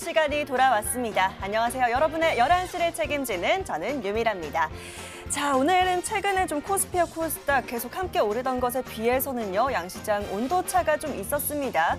시간이 돌아왔습니다. 안녕하세요. 여러분의 11시를 책임지는 저는 유미라입니다. 자, 오늘은 최근에 좀 코스피와 코스닥 계속 함께 오르던 것에 비해서는요, 양시장 온도차가 좀 있었습니다.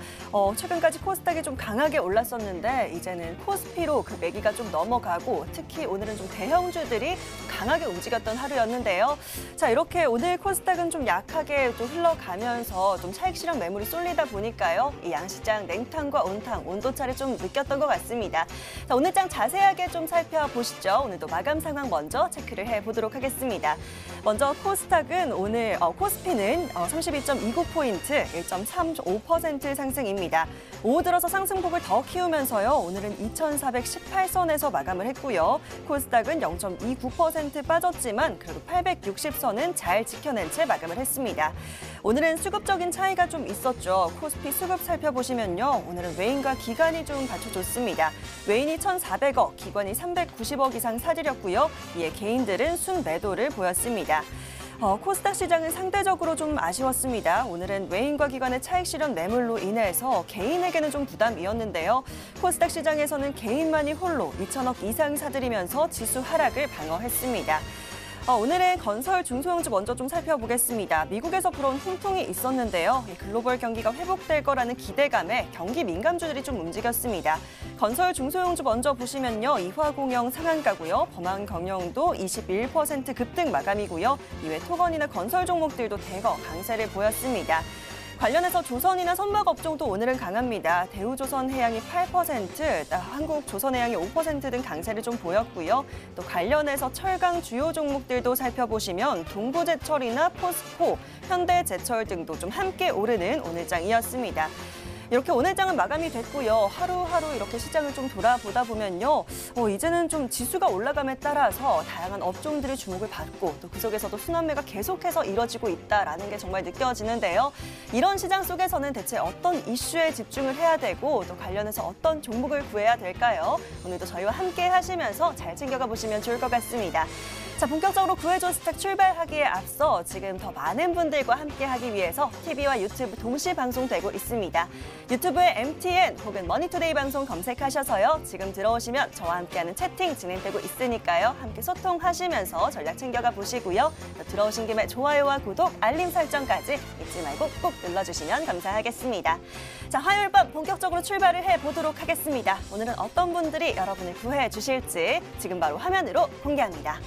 최근까지 코스닥이 좀 강하게 올랐었는데 이제는 코스피로 그 매기가 좀 넘어가고 특히 오늘은 좀 대형주들이 강하게 움직였던 하루였는데요. 자, 이렇게 오늘 코스닥은 좀 약하게 또 흘러가면서 좀 차익 실현 매물이 쏠리다 보니까요, 이 양시장 냉탕과 온탕, 온도차를 좀 느꼈던 것 같습니다. 자, 오늘 장 자세하게 좀 살펴보시죠. 오늘도 마감 상황 먼저 체크를 해보도록 하겠습니다. 먼저 코스닥은 오늘 코스피는 32.29포인트, 1.35% 상승입니다. 오후 들어서 상승폭을 더 키우면서요. 오늘은 2,418선에서 마감을 했고요. 코스닥은 0.29% 빠졌지만 그래도 860선은 잘 지켜낸 채 마감을 했습니다. 오늘은 수급적인 차이가 좀 있었죠. 코스피 수급 살펴보시면요. 오늘은 외인과 기관이 좀 받쳐줬습니다. 외인이 1,400억, 기관이 390억 이상 사들였고요. 이에 개인들은 순매도를 보였습니다. 코스닥 시장은 상대적으로 좀 아쉬웠습니다. 오늘은 외인과 기관의 차익 실현 매물로 인해서 개인에게는 좀 부담이었는데요. 코스닥 시장에서는 개인만이 홀로 2천억 이상 사들이면서 지수 하락을 방어했습니다. 오늘의 건설 중소형주 먼저 좀 살펴보겠습니다. 미국에서 불어온 훈풍이 있었는데요. 글로벌 경기가 회복될 거라는 기대감에 경기 민감주들이 좀 움직였습니다. 건설 중소형주 먼저 보시면요. 이화공영 상한가고요. 범한경영도 21% 급등 마감이고요. 이외 토건이나 건설 종목들도 대거 강세를 보였습니다. 관련해서 조선이나 선박업종도 오늘은 강합니다. 대우조선해양이 8%, 한국조선해양이 5% 등 강세를 좀 보였고요. 또 관련해서 철강 주요 종목들도 살펴보시면 동부제철이나 포스코, 현대제철 등도 좀 함께 오르는 오늘장이었습니다. 이렇게 오늘장은 마감이 됐고요. 하루하루 이렇게 시장을 좀 돌아보다 보면요. 이제는 좀 지수가 올라감에 따라서 다양한 업종들이 주목을 받고 또 그 속에서도 순환매가 계속해서 이뤄지고 있다라는 게 정말 느껴지는데요. 이런 시장 속에서는 대체 어떤 이슈에 집중을 해야 되고 또 관련해서 어떤 종목을 구해야 될까요? 오늘도 저희와 함께 하시면서 잘 챙겨가 보시면 좋을 것 같습니다. 자, 본격적으로 구해줘 스탁 출발하기에 앞서 지금 더 많은 분들과 함께하기 위해서 TV와 유튜브 동시 방송되고 있습니다. 유튜브에 MTN 혹은 머니투데이 방송 검색하셔서요. 지금 들어오시면 저와 함께하는 채팅 진행되고 있으니까요. 함께 소통하시면서 전략 챙겨가 보시고요. 또 들어오신 김에 좋아요와 구독, 알림 설정까지 잊지 말고 꼭 눌러주시면 감사하겠습니다. 자, 화요일 밤 본격적으로 출발을 해보도록 하겠습니다. 오늘은 어떤 분들이 여러분을 구해 주실지 지금 바로 화면으로 공개합니다.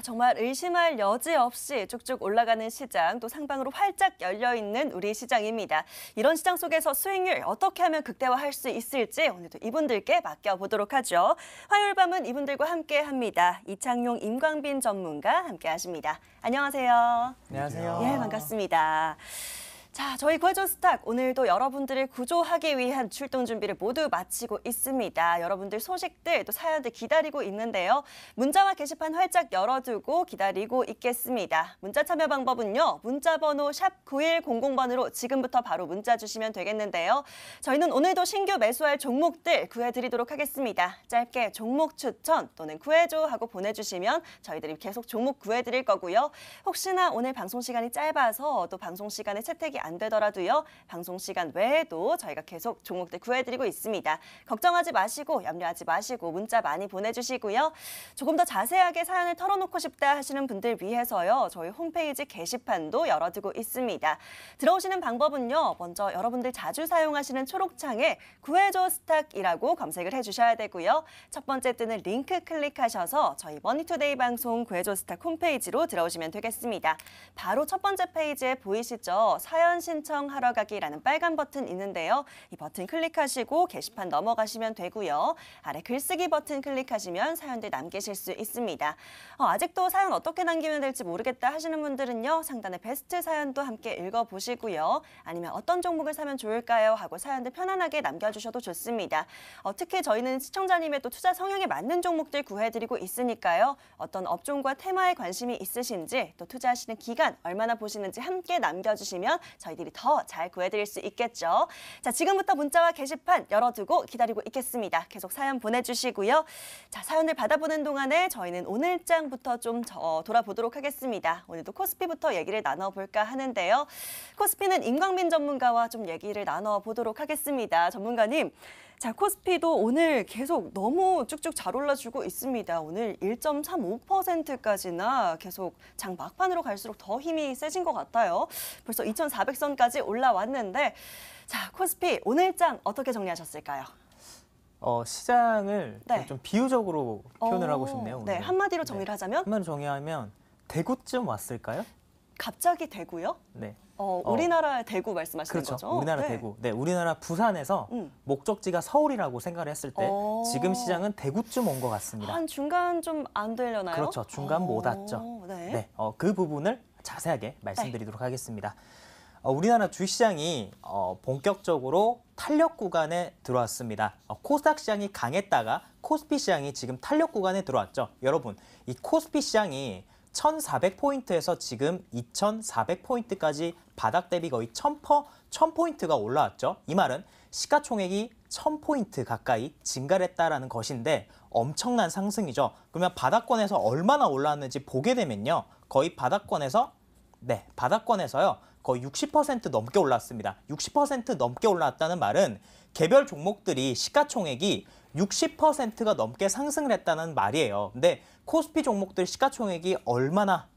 정말 의심할 여지 없이 쭉쭉 올라가는 시장, 또 상방으로 활짝 열려있는 우리 시장입니다. 이런 시장 속에서 수익률 어떻게 하면 극대화할 수 있을지 오늘도 이분들께 맡겨보도록 하죠. 화요일 밤은 이분들과 함께합니다. 이창용, 임광빈 전문가 함께하십니다. 안녕하세요. 안녕하세요. 예, 반갑습니다. 자, 저희 구해줘 스탁 오늘도 여러분들을 구조하기 위한 출동 준비를 모두 마치고 있습니다. 여러분들 소식들 또 사연들 기다리고 있는데요. 문자와 게시판 활짝 열어두고 기다리고 있겠습니다. 문자 참여 방법은요. 문자 번호 샵 9100번으로 지금부터 바로 문자 주시면 되겠는데요. 저희는 오늘도 신규 매수할 종목들 구해드리도록 하겠습니다. 짧게 종목 추천 또는 구해줘 하고 보내주시면 저희들이 계속 종목 구해드릴 거고요. 혹시나 오늘 방송 시간이 짧아서 또 방송 시간에 채택이 안 되더라도요. 방송 시간 외에도 저희가 계속 종목들 구해드리고 있습니다. 걱정하지 마시고 염려하지 마시고 문자 많이 보내주시고요. 조금 더 자세하게 사연을 털어놓고 싶다 하시는 분들 위해서요. 저희 홈페이지 게시판도 열어두고 있습니다. 들어오시는 방법은요. 먼저 여러분들 자주 사용하시는 초록창에 구해줘 스탁이라고 검색을 해주셔야 되고요. 첫 번째 뜨는 링크 클릭하셔서 저희 머니투데이 방송 구해줘 스탁 홈페이지로 들어오시면 되겠습니다. 바로 첫 번째 페이지에 보이시죠? 사연 신청하러 가기라는 빨간 버튼 있는데요. 이 버튼 클릭하시고 게시판 넘어가시면 되고요. 아래 글쓰기 버튼 클릭하시면 사연들 남기실 수 있습니다. 아직도 사연 어떻게 남기면 될지 모르겠다 하시는 분들은요. 상단에 베스트 사연도 함께 읽어보시고요. 아니면 어떤 종목을 사면 좋을까요? 하고 사연들 편안하게 남겨주셔도 좋습니다. 특히 저희는 시청자님의 또 투자 성향에 맞는 종목들 구해드리고 있으니까요. 어떤 업종과 테마에 관심이 있으신지 또 투자하시는 기간 얼마나 보시는지 함께 남겨주시면 저희들이 더 잘 구해드릴 수 있겠죠. 자, 지금부터 문자와 게시판 열어두고 기다리고 있겠습니다. 계속 사연 보내주시고요. 자, 사연을 받아보는 동안에 저희는 오늘장부터 좀 돌아보도록 하겠습니다. 오늘도 코스피부터 얘기를 나눠볼까 하는데요. 코스피는 임광민 전문가와 좀 얘기를 나눠보도록 하겠습니다. 전문가님. 자, 코스피도 오늘 계속 너무 쭉쭉 잘 올라주고 있습니다. 오늘 1.35%까지나 계속 장 막판으로 갈수록 더 힘이 세진 것 같아요. 벌써 2,400선까지 올라왔는데 자, 코스피 오늘장 어떻게 정리하셨을까요? 시장을 네. 좀 비유적으로 표현을 하고 싶네요. 네, 오늘은. 한마디로 정리를 하자면? 한마디로 정리하면 대구쯤 왔을까요? 갑자기 대구요? 네. 우리나라의 대구 말씀하시는 그렇죠. 거죠? 우리나라 네. 대구. 네, 우리나라 부산에서 목적지가 서울이라고 생각을 했을 때 지금 시장은 대구쯤 온 것 같습니다. 한 중간 좀 안 되려나요? 그렇죠. 중간 못 왔죠. 네. 네, 그 부분을 자세하게 말씀드리도록 하겠습니다. 우리나라 주식시장이 본격적으로 탄력 구간에 들어왔습니다. 코스닥 시장이 강했다가 코스피 시장이 지금 탄력 구간에 들어왔죠. 여러분, 이 코스피 시장이 1,400포인트에서 지금 2,400포인트까지 바닥 대비 거의 1,000포인트가 올라왔죠. 이 말은 시가총액이 1,000포인트 가까이 증가를 했다라는 것인데 엄청난 상승이죠. 그러면 바닥권에서 얼마나 올라왔는지 보게 되면요. 거의 바닥권에서요. 거의 60% 넘게 올랐습니다. 60% 넘게 올라왔다는 말은 개별 종목들이 시가총액이 60%가 넘게 상승을 했다는 말이에요. 근데 코스피 종목들 시가총액이 얼마나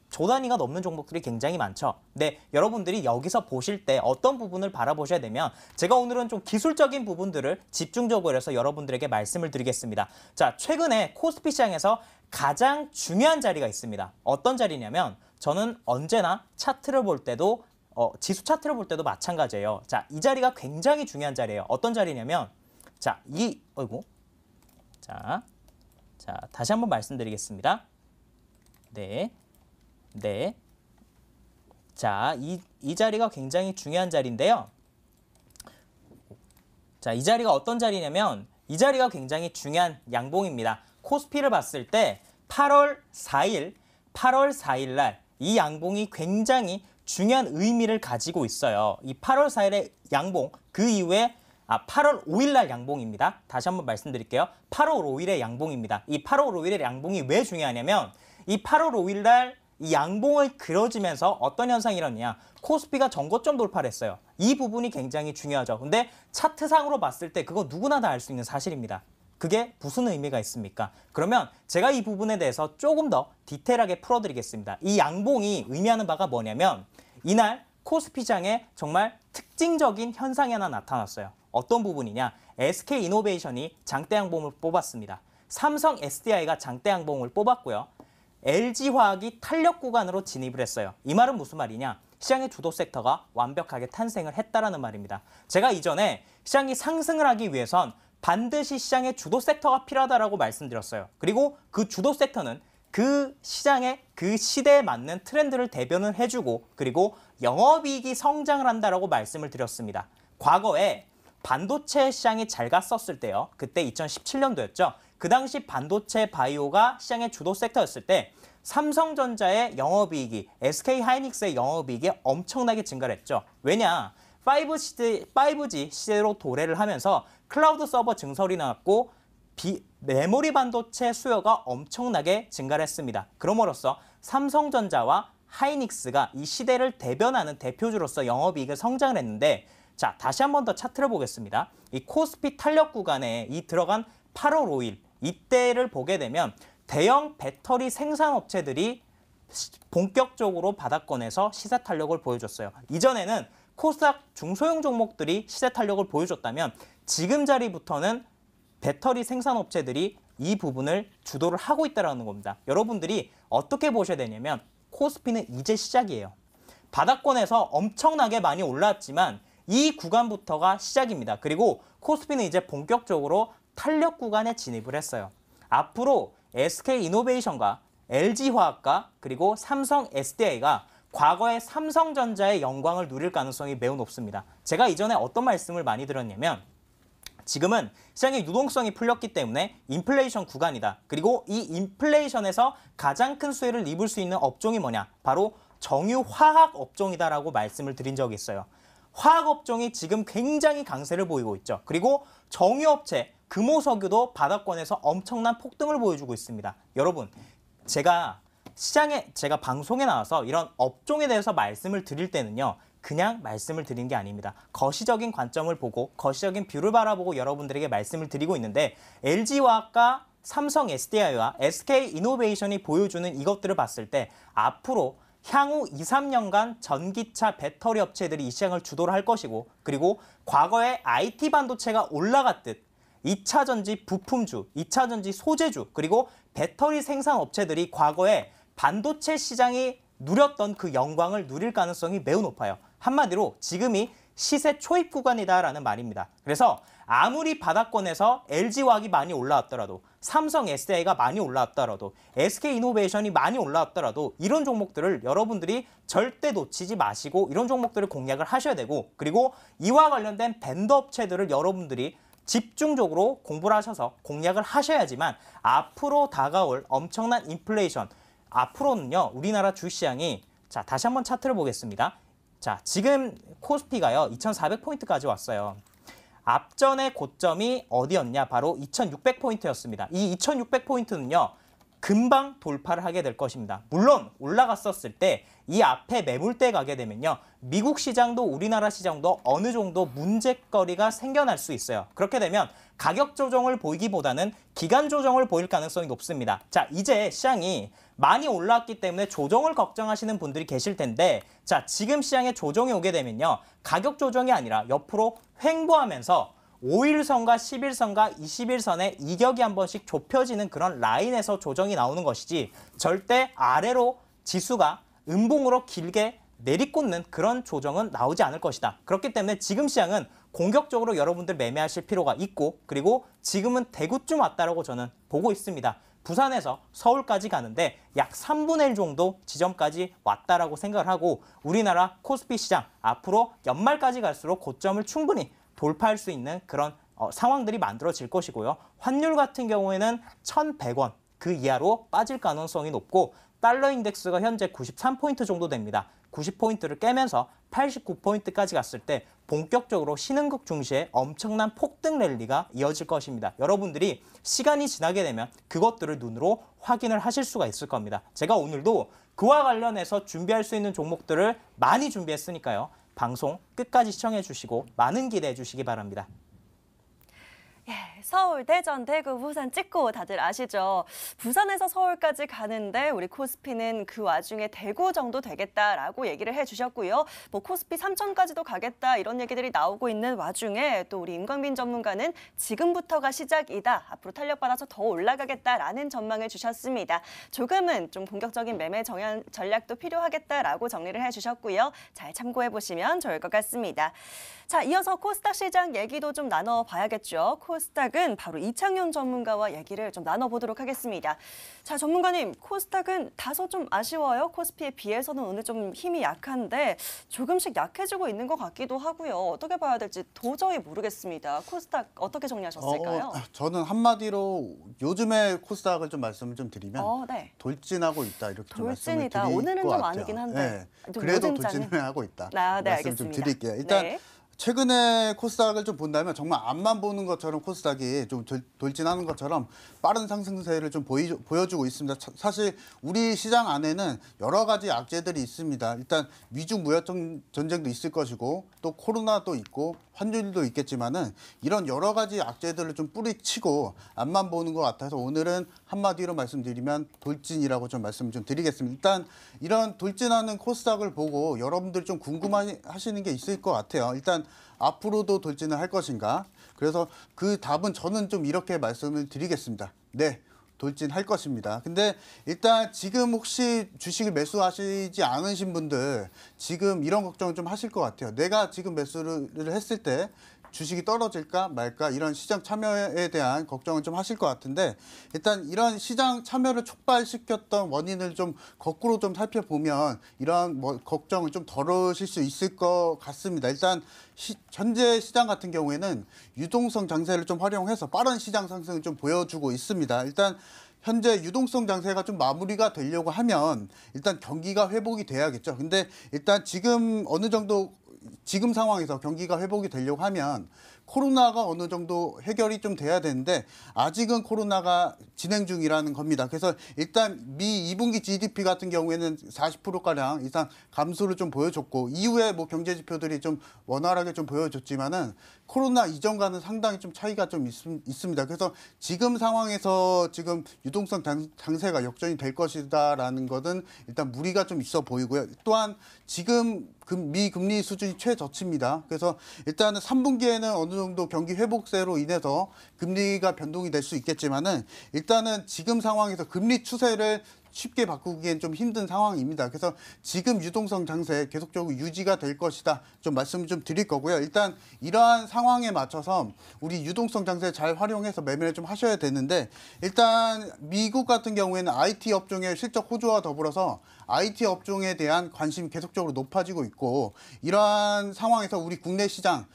조 단위가 넘는 종목들이 굉장히 많죠. 근데 여러분들이 여기서 보실 때 어떤 부분을 바라보셔야 되면 제가 오늘은 좀 기술적인 부분들을 집중적으로 해서 여러분들에게 말씀을 드리겠습니다. 자, 최근에 코스피 시장에서 가장 중요한 자리가 있습니다. 어떤 자리냐면 저는 언제나 차트를 볼 때도 지수 차트를 볼 때도 마찬가지예요. 자, 이 자리가 굉장히 중요한 자리예요. 어떤 자리냐면 자, 자, 다시 한번 말씀드리겠습니다. 네. 자, 이 자리가 굉장히 중요한 자리인데요. 자, 이 자리가 어떤 자리냐면 이 자리가 굉장히 중요한 양봉입니다. 코스피를 봤을 때 8월 4일 날 이 양봉이 굉장히 중요한 의미를 가지고 있어요. 이 8월 4일의 양봉, 그 이후에 8월 5일 날 양봉입니다. 다시 한번 말씀드릴게요. 8월 5일의 양봉입니다. 이 8월 5일의 양봉이 왜 중요하냐면 이 8월 5일 날 이 양봉을 그려지면서 어떤 현상이 일어나냐. 코스피가 전고점 돌파를 했어요. 이 부분이 굉장히 중요하죠. 근데 차트상으로 봤을 때 그거 누구나 다 알 수 있는 사실입니다. 그게 무슨 의미가 있습니까? 그러면 제가 이 부분에 대해서 조금 더 디테일하게 풀어드리겠습니다. 이 양봉이 의미하는 바가 뭐냐면 이날 코스피 시장에 정말 특징적인 현상이 하나 나타났어요. 어떤 부분이냐? SK이노베이션이 장대 양봉을 뽑았습니다. 삼성 SDI가 장대 양봉을 뽑았고요. LG화학이 탄력 구간으로 진입을 했어요. 이 말은 무슨 말이냐? 시장의 주도 섹터가 완벽하게 탄생을 했다라는 말입니다. 제가 이전에 시장이 상승을 하기 위해선 반드시 시장의 주도 섹터가 필요하다라고 말씀드렸어요. 그리고 그 주도 섹터는 그 시장의 그 시대에 맞는 트렌드를 대변을 해주고 그리고 영업이익이 성장을 한다라고 말씀을 드렸습니다. 과거에 반도체 시장이 잘 갔었을 때요. 그때 2017년도였죠. 그 당시 반도체 바이오가 시장의 주도 섹터였을 때 삼성전자의 영업이익이 SK하이닉스의 영업이익이 엄청나게 증가를 했죠. 왜냐? 5G 시대로 도래를 하면서 클라우드 서버 증설이 나왔고 메모리 반도체 수요가 엄청나게 증가를 했습니다. 그럼으로써 삼성전자와 하이닉스가 이 시대를 대변하는 대표주로서 영업이익을 성장을 했는데 자, 다시 한 번 더 차트를 보겠습니다. 이 코스피 탄력 구간에 이 들어간 8월 5일 이때를 보게 되면 대형 배터리 생산업체들이 본격적으로 바닥권에서 시세 탄력을 보여줬어요. 이전에는 코스닥 중소형 종목들이 시세 탄력을 보여줬다면 지금 자리부터는 배터리 생산업체들이 이 부분을 주도를 하고 있다는 겁니다. 여러분들이 어떻게 보셔야 되냐면 코스피는 이제 시작이에요. 바닥권에서 엄청나게 많이 올라왔지만 이 구간부터가 시작입니다. 그리고 코스피는 이제 본격적으로 탄력 구간에 진입을 했어요. 앞으로 SK이노베이션과 LG화학과 그리고 삼성 SDI가 과거의 삼성전자의 영광을 누릴 가능성이 매우 높습니다. 제가 이전에 어떤 말씀을 많이 드렸냐면 지금은 시장의 유동성이 풀렸기 때문에 인플레이션 구간이다. 그리고 이 인플레이션에서 가장 큰 수혜를 입을 수 있는 업종이 뭐냐? 바로 정유화학 업종이다라고 말씀을 드린 적이 있어요. 화학 업종이 지금 굉장히 강세를 보이고 있죠. 그리고 정유업체, 금호석유도 바닥권에서 엄청난 폭등을 보여주고 있습니다. 여러분, 제가 방송에 나와서 이런 업종에 대해서 말씀을 드릴 때는요. 그냥 말씀을 드리는 게 아닙니다. 거시적인 관점을 보고 거시적인 뷰를 바라보고 여러분들에게 말씀을 드리고 있는데 LG화학과 삼성 SDI와 SK이노베이션이 보여주는 이것들을 봤을 때 앞으로 향후 2, 3년간 전기차 배터리 업체들이 이 시장을 주도를 할 것이고 그리고 과거에 IT 반도체가 올라갔듯 2차 전지 부품주, 2차 전지 소재주 그리고 배터리 생산 업체들이 과거에 반도체 시장이 누렸던 그 영광을 누릴 가능성이 매우 높아요. 한마디로 지금이 시세 초입 구간이다라는 말입니다. 그래서 아무리 바닥권에서 LG화학이 많이 올라왔더라도 삼성 SDI가 많이 올라왔더라도 SK이노베이션이 많이 올라왔더라도 이런 종목들을 여러분들이 절대 놓치지 마시고 이런 종목들을 공략을 하셔야 되고 그리고 이와 관련된 밴더 업체들을 여러분들이 집중적으로 공부를 하셔서 공략을 하셔야지만 앞으로 다가올 엄청난 인플레이션 앞으로는요 우리나라 주시장이 자 다시 한번 차트를 보겠습니다. 자 지금 코스피가요 2,400포인트까지 왔어요. 앞전의 고점이 어디였냐? 바로 2,600포인트였습니다. 이 2,600포인트는요. 금방 돌파를 하게 될 것입니다. 물론 올라갔었을 때 이 앞에 매물대 가게 되면요. 미국 시장도 우리나라 시장도 어느 정도 문제거리가 생겨날 수 있어요. 그렇게 되면 가격 조정을 보이기보다는 기간 조정을 보일 가능성이 높습니다. 자, 이제 시장이 많이 올라왔기 때문에 조정을 걱정하시는 분들이 계실 텐데 자, 지금 시장에 조정이 오게 되면요. 가격 조정이 아니라 옆으로 횡보하면서 5일선과 10일선과 20일선의 이격이 한 번씩 좁혀지는 그런 라인에서 조정이 나오는 것이지 절대 아래로 지수가 음봉으로 길게 내리꽂는 그런 조정은 나오지 않을 것이다. 그렇기 때문에 지금 시장은 공격적으로 여러분들 매매하실 필요가 있고 그리고 지금은 대구쯤 왔다라고 저는 보고 있습니다. 부산에서 서울까지 가는데 약 3분의 1 정도 지점까지 왔다라고 생각을 하고 우리나라 코스피 시장 앞으로 연말까지 갈수록 고점을 충분히 돌파할 수 있는 그런 상황들이 만들어질 것이고요. 환율 같은 경우에는 1,100원 그 이하로 빠질 가능성이 높고 달러 인덱스가 현재 93포인트 정도 됩니다. 90포인트를 깨면서 89포인트까지 갔을 때 본격적으로 신흥국 중시의 엄청난 폭등 랠리가 이어질 것입니다. 여러분들이 시간이 지나게 되면 그것들을 눈으로 확인을 하실 수가 있을 겁니다. 제가 오늘도 그와 관련해서 준비할 수 있는 종목들을 많이 준비했으니까요. 방송 끝까지 시청해 주시고 많은 기대해 주시기 바랍니다. 예, 서울, 대전, 대구, 부산 찍고 다들 아시죠? 부산에서 서울까지 가는데 우리 코스피는 그 와중에 대구 정도 되겠다라고 얘기를 해주셨고요. 뭐 코스피 3천까지도 가겠다 이런 얘기들이 나오고 있는 와중에 또 우리 임광빈 전문가는 지금부터가 시작이다. 앞으로 탄력받아서 더 올라가겠다라는 전망을 주셨습니다. 조금은 좀 본격적인 매매 전략도 필요하겠다라고 정리를 해주셨고요. 잘 참고해보시면 좋을 것 같습니다. 자, 이어서 코스닥 시장 얘기도 좀 나눠봐야겠죠. 코스닥은 바로 이창윤 전문가와 얘기를 좀 나눠보도록 하겠습니다. 자, 전문가님, 코스닥은 다소 좀 아쉬워요. 코스피에 비해서는 오늘 좀 힘이 약한데 조금씩 약해지고 있는 것 같기도 하고요. 어떻게 봐야 될지 도저히 모르겠습니다. 코스닥 어떻게 정리하셨을까요? 저는 한마디로 요즘에 코스닥을 좀 말씀을 좀 드리면 네. 돌진하고 있다 이렇게 좀 말씀을 돌진이다. 드릴 오늘은 것 좀 같아요. 아니긴 한데. 그래도 돌진을 하고 있다. 네, 말씀 알겠습니다. 좀 드릴게요. 일단 네. 최근에 코스닥을 좀 본다면 정말 앞만 보는 것처럼 코스닥이 좀 돌진하는 것처럼 빠른 상승세를 좀 보여주고 있습니다. 사실 우리 시장 안에는 여러 가지 악재들이 있습니다. 일단 미중 무역 전쟁도 있을 것이고 또 코로나도 있고 환율도 있겠지만은 이런 여러 가지 악재들을 좀 뿌리치고 앞만 보는 것 같아서 오늘은 한마디로 말씀드리면 돌진이라고 좀 말씀 좀 드리겠습니다. 일단 이런 돌진하는 코스닥을 보고 여러분들 좀 궁금하시는 게 있을 것 같아요. 일단 앞으로도 돌진을 할 것인가? 그래서 그 답은 저는 좀 이렇게 말씀을 드리겠습니다. 네, 돌진할 것입니다. 근데 일단 지금 혹시 주식을 매수하시지 않으신 분들 지금 이런 걱정을 좀 하실 것 같아요. 내가 지금 매수를 했을 때 주식이 떨어질까 말까 이런 시장 참여에 대한 걱정을 좀 하실 것 같은데 일단 이런 시장 참여를 촉발시켰던 원인을 좀 거꾸로 좀 살펴보면 이런 걱정을 좀 덜으실 수 있을 것 같습니다. 일단 현재 시장 같은 경우에는 유동성 장세를 좀 활용해서 빠른 시장 상승을 좀 보여주고 있습니다. 일단 현재 유동성 장세가 좀 마무리가 되려고 하면 일단 경기가 회복이 돼야겠죠. 근데 일단 지금 어느 정도 지금 상황에서 경기가 회복이 되려고 하면 코로나가 어느 정도 해결이 좀 돼야 되는데 아직은 코로나가 진행 중이라는 겁니다. 그래서 일단 미 2분기 GDP 같은 경우에는 40%가량 이상 감소를 좀 보여줬고 이후에 뭐 경제 지표들이 좀 원활하게 좀 보여줬지만은 코로나 이전과는 상당히 좀 차이가 좀 있습니다. 그래서 지금 상황에서 지금 유동성 장세가 역전이 될 것이다라는 것은 일단 무리가 좀 있어 보이고요. 또한 지금 미 금리 수준이 최저치입니다. 그래서 일단은 3분기에는 어느 정도 경기 회복세로 인해서 금리가 변동이 될 수 있겠지만은 일단은 지금 상황에서 금리 추세를 쉽게 바꾸기엔 좀 힘든 상황입니다. 그래서 지금 유동성 장세 계속적으로 유지가 될 것이다. 좀 말씀을 좀 드릴 거고요. 일단 이러한 상황에 맞춰서 우리 유동성 장세 잘 활용해서 매매를 좀 하셔야 되는데 일단 미국 같은 경우에는 IT 업종의 실적 호조와 더불어서 IT 업종에 대한 관심이 계속적으로 높아지고 있고 이러한 상황에서 우리 국내 시장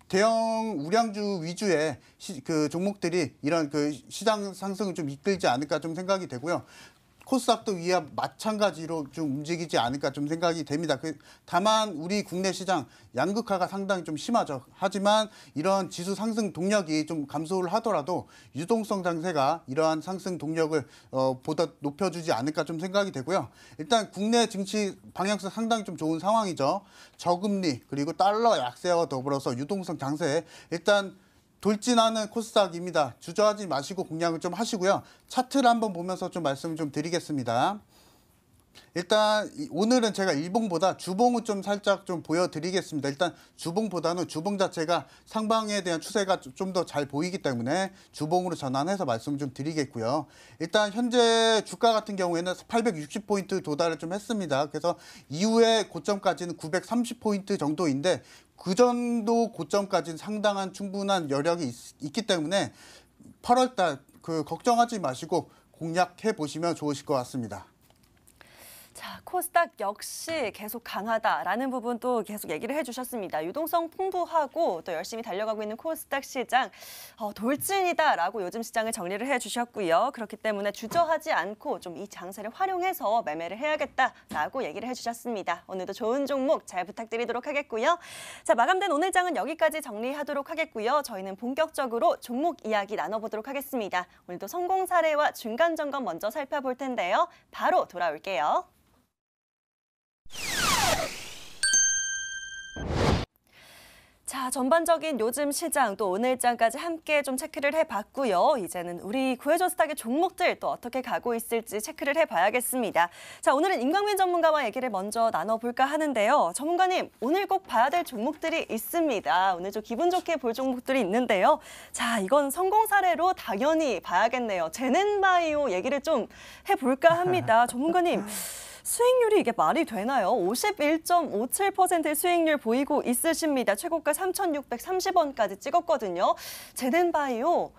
대형 우량주 위주의 그 종목들이 이런 그 시장 상승을 좀 이끌지 않을까 좀 생각이 되고요. 코스닥도 이와 마찬가지로 좀 움직이지 않을까 좀 생각이 됩니다. 다만 우리 국내 시장 양극화가 상당히 좀 심하죠. 하지만 이런 지수 상승 동력이 좀 감소를 하더라도 유동성 장세가 이러한 상승 동력을 보다 높여주지 않을까 좀 생각이 되고요. 일단 국내 증시 방향성 상당히 좀 좋은 상황이죠. 저금리 그리고 달러 약세와 더불어서 유동성 장세 일단 돌진하는 코스닥입니다. 주저하지 마시고 공략을 좀 하시고요. 차트를 한번 보면서 좀 말씀을 좀 드리겠습니다. 일단 오늘은 제가 일봉보다 주봉을 좀 살짝 좀 보여드리겠습니다. 일단 주봉보다는 주봉 자체가 상방에 대한 추세가 좀 더 잘 보이기 때문에 주봉으로 전환해서 말씀을 좀 드리겠고요. 일단 현재 주가 같은 경우에는 860포인트 도달을 좀 했습니다. 그래서 이후에 고점까지는 930포인트 정도인데 그 정도 고점까지는 상당한 충분한 여력이 있기 때문에 8월달 그 걱정하지 마시고 공략해 보시면 좋으실 것 같습니다. 자, 코스닥 역시 계속 강하다라는 부분도 계속 얘기를 해주셨습니다. 유동성 풍부하고 또 열심히 달려가고 있는 코스닥 시장 돌진이다라고 요즘 시장을 정리를 해주셨고요. 그렇기 때문에 주저하지 않고 좀 이 장세를 활용해서 매매를 해야겠다라고 얘기를 해주셨습니다. 오늘도 좋은 종목 잘 부탁드리도록 하겠고요. 자, 마감된 오늘 장은 여기까지 정리하도록 하겠고요. 저희는 본격적으로 종목 이야기 나눠보도록 하겠습니다. 오늘도 성공 사례와 중간 점검 먼저 살펴볼 텐데요. 바로 돌아올게요. 자, 전반적인 요즘 시장 또 오늘장까지 함께 좀 체크를 해봤고요. 이제는 우리 구해줘 스탁의 종목들 또 어떻게 가고 있을지 체크를 해봐야겠습니다. 자, 오늘은 임광민 전문가와 얘기를 먼저 나눠볼까 하는데요. 전문가님, 오늘 꼭 봐야 될 종목들이 있습니다. 오늘 좀 기분 좋게 볼 종목들이 있는데요. 자, 이건 성공 사례로 당연히 봐야겠네요. 제넨바이오 얘기를 좀 해볼까 합니다. 전문가님. 수익률이 이게 말이 되나요? 51.57%의 수익률 보이고 있으십니다. 최고가 3,630원까지 찍었거든요. 제넨바이오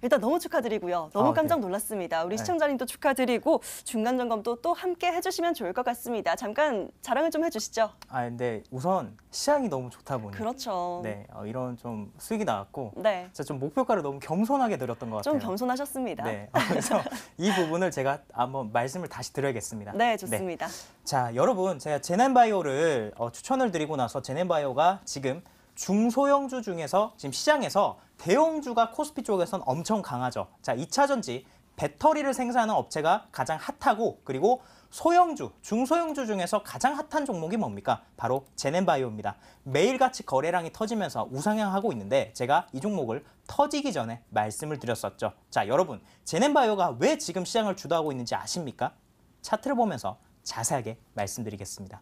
일단 너무 축하드리고요. 너무 깜짝 놀랐습니다. 우리 시청자님도 축하드리고 중간 점검도 또 함께 해주시면 좋을 것 같습니다. 잠깐 자랑을 좀 해주시죠. 근데 우선 시장이 너무 좋다 보니 그렇죠. 네, 이런 좀 수익이 나왔고 네. 제가 좀 목표가를 너무 겸손하게 들었던 것 같아요. 좀 겸손하셨습니다. 네, 그래서 이 부분을 제가 한번 말씀을 다시 드려야겠습니다. 네, 좋습니다. 자, 여러분 제가 제넨바이오를 추천을 드리고 나서 제넨바이오가 지금 중소형주 중에서 지금 시장에서 대형주가 코스피 쪽에선 엄청 강하죠. 자, 2차전지 배터리를 생산하는 업체가 가장 핫하고 그리고 소형주, 중소형주 중에서 가장 핫한 종목이 뭡니까? 바로 제넨바이오입니다. 매일같이 거래량이 터지면서 우상향하고 있는데 제가 이 종목을 터지기 전에 말씀을 드렸었죠. 자, 여러분, 제넨바이오가 왜 지금 시장을 주도하고 있는지 아십니까? 차트를 보면서 자세하게 말씀드리겠습니다.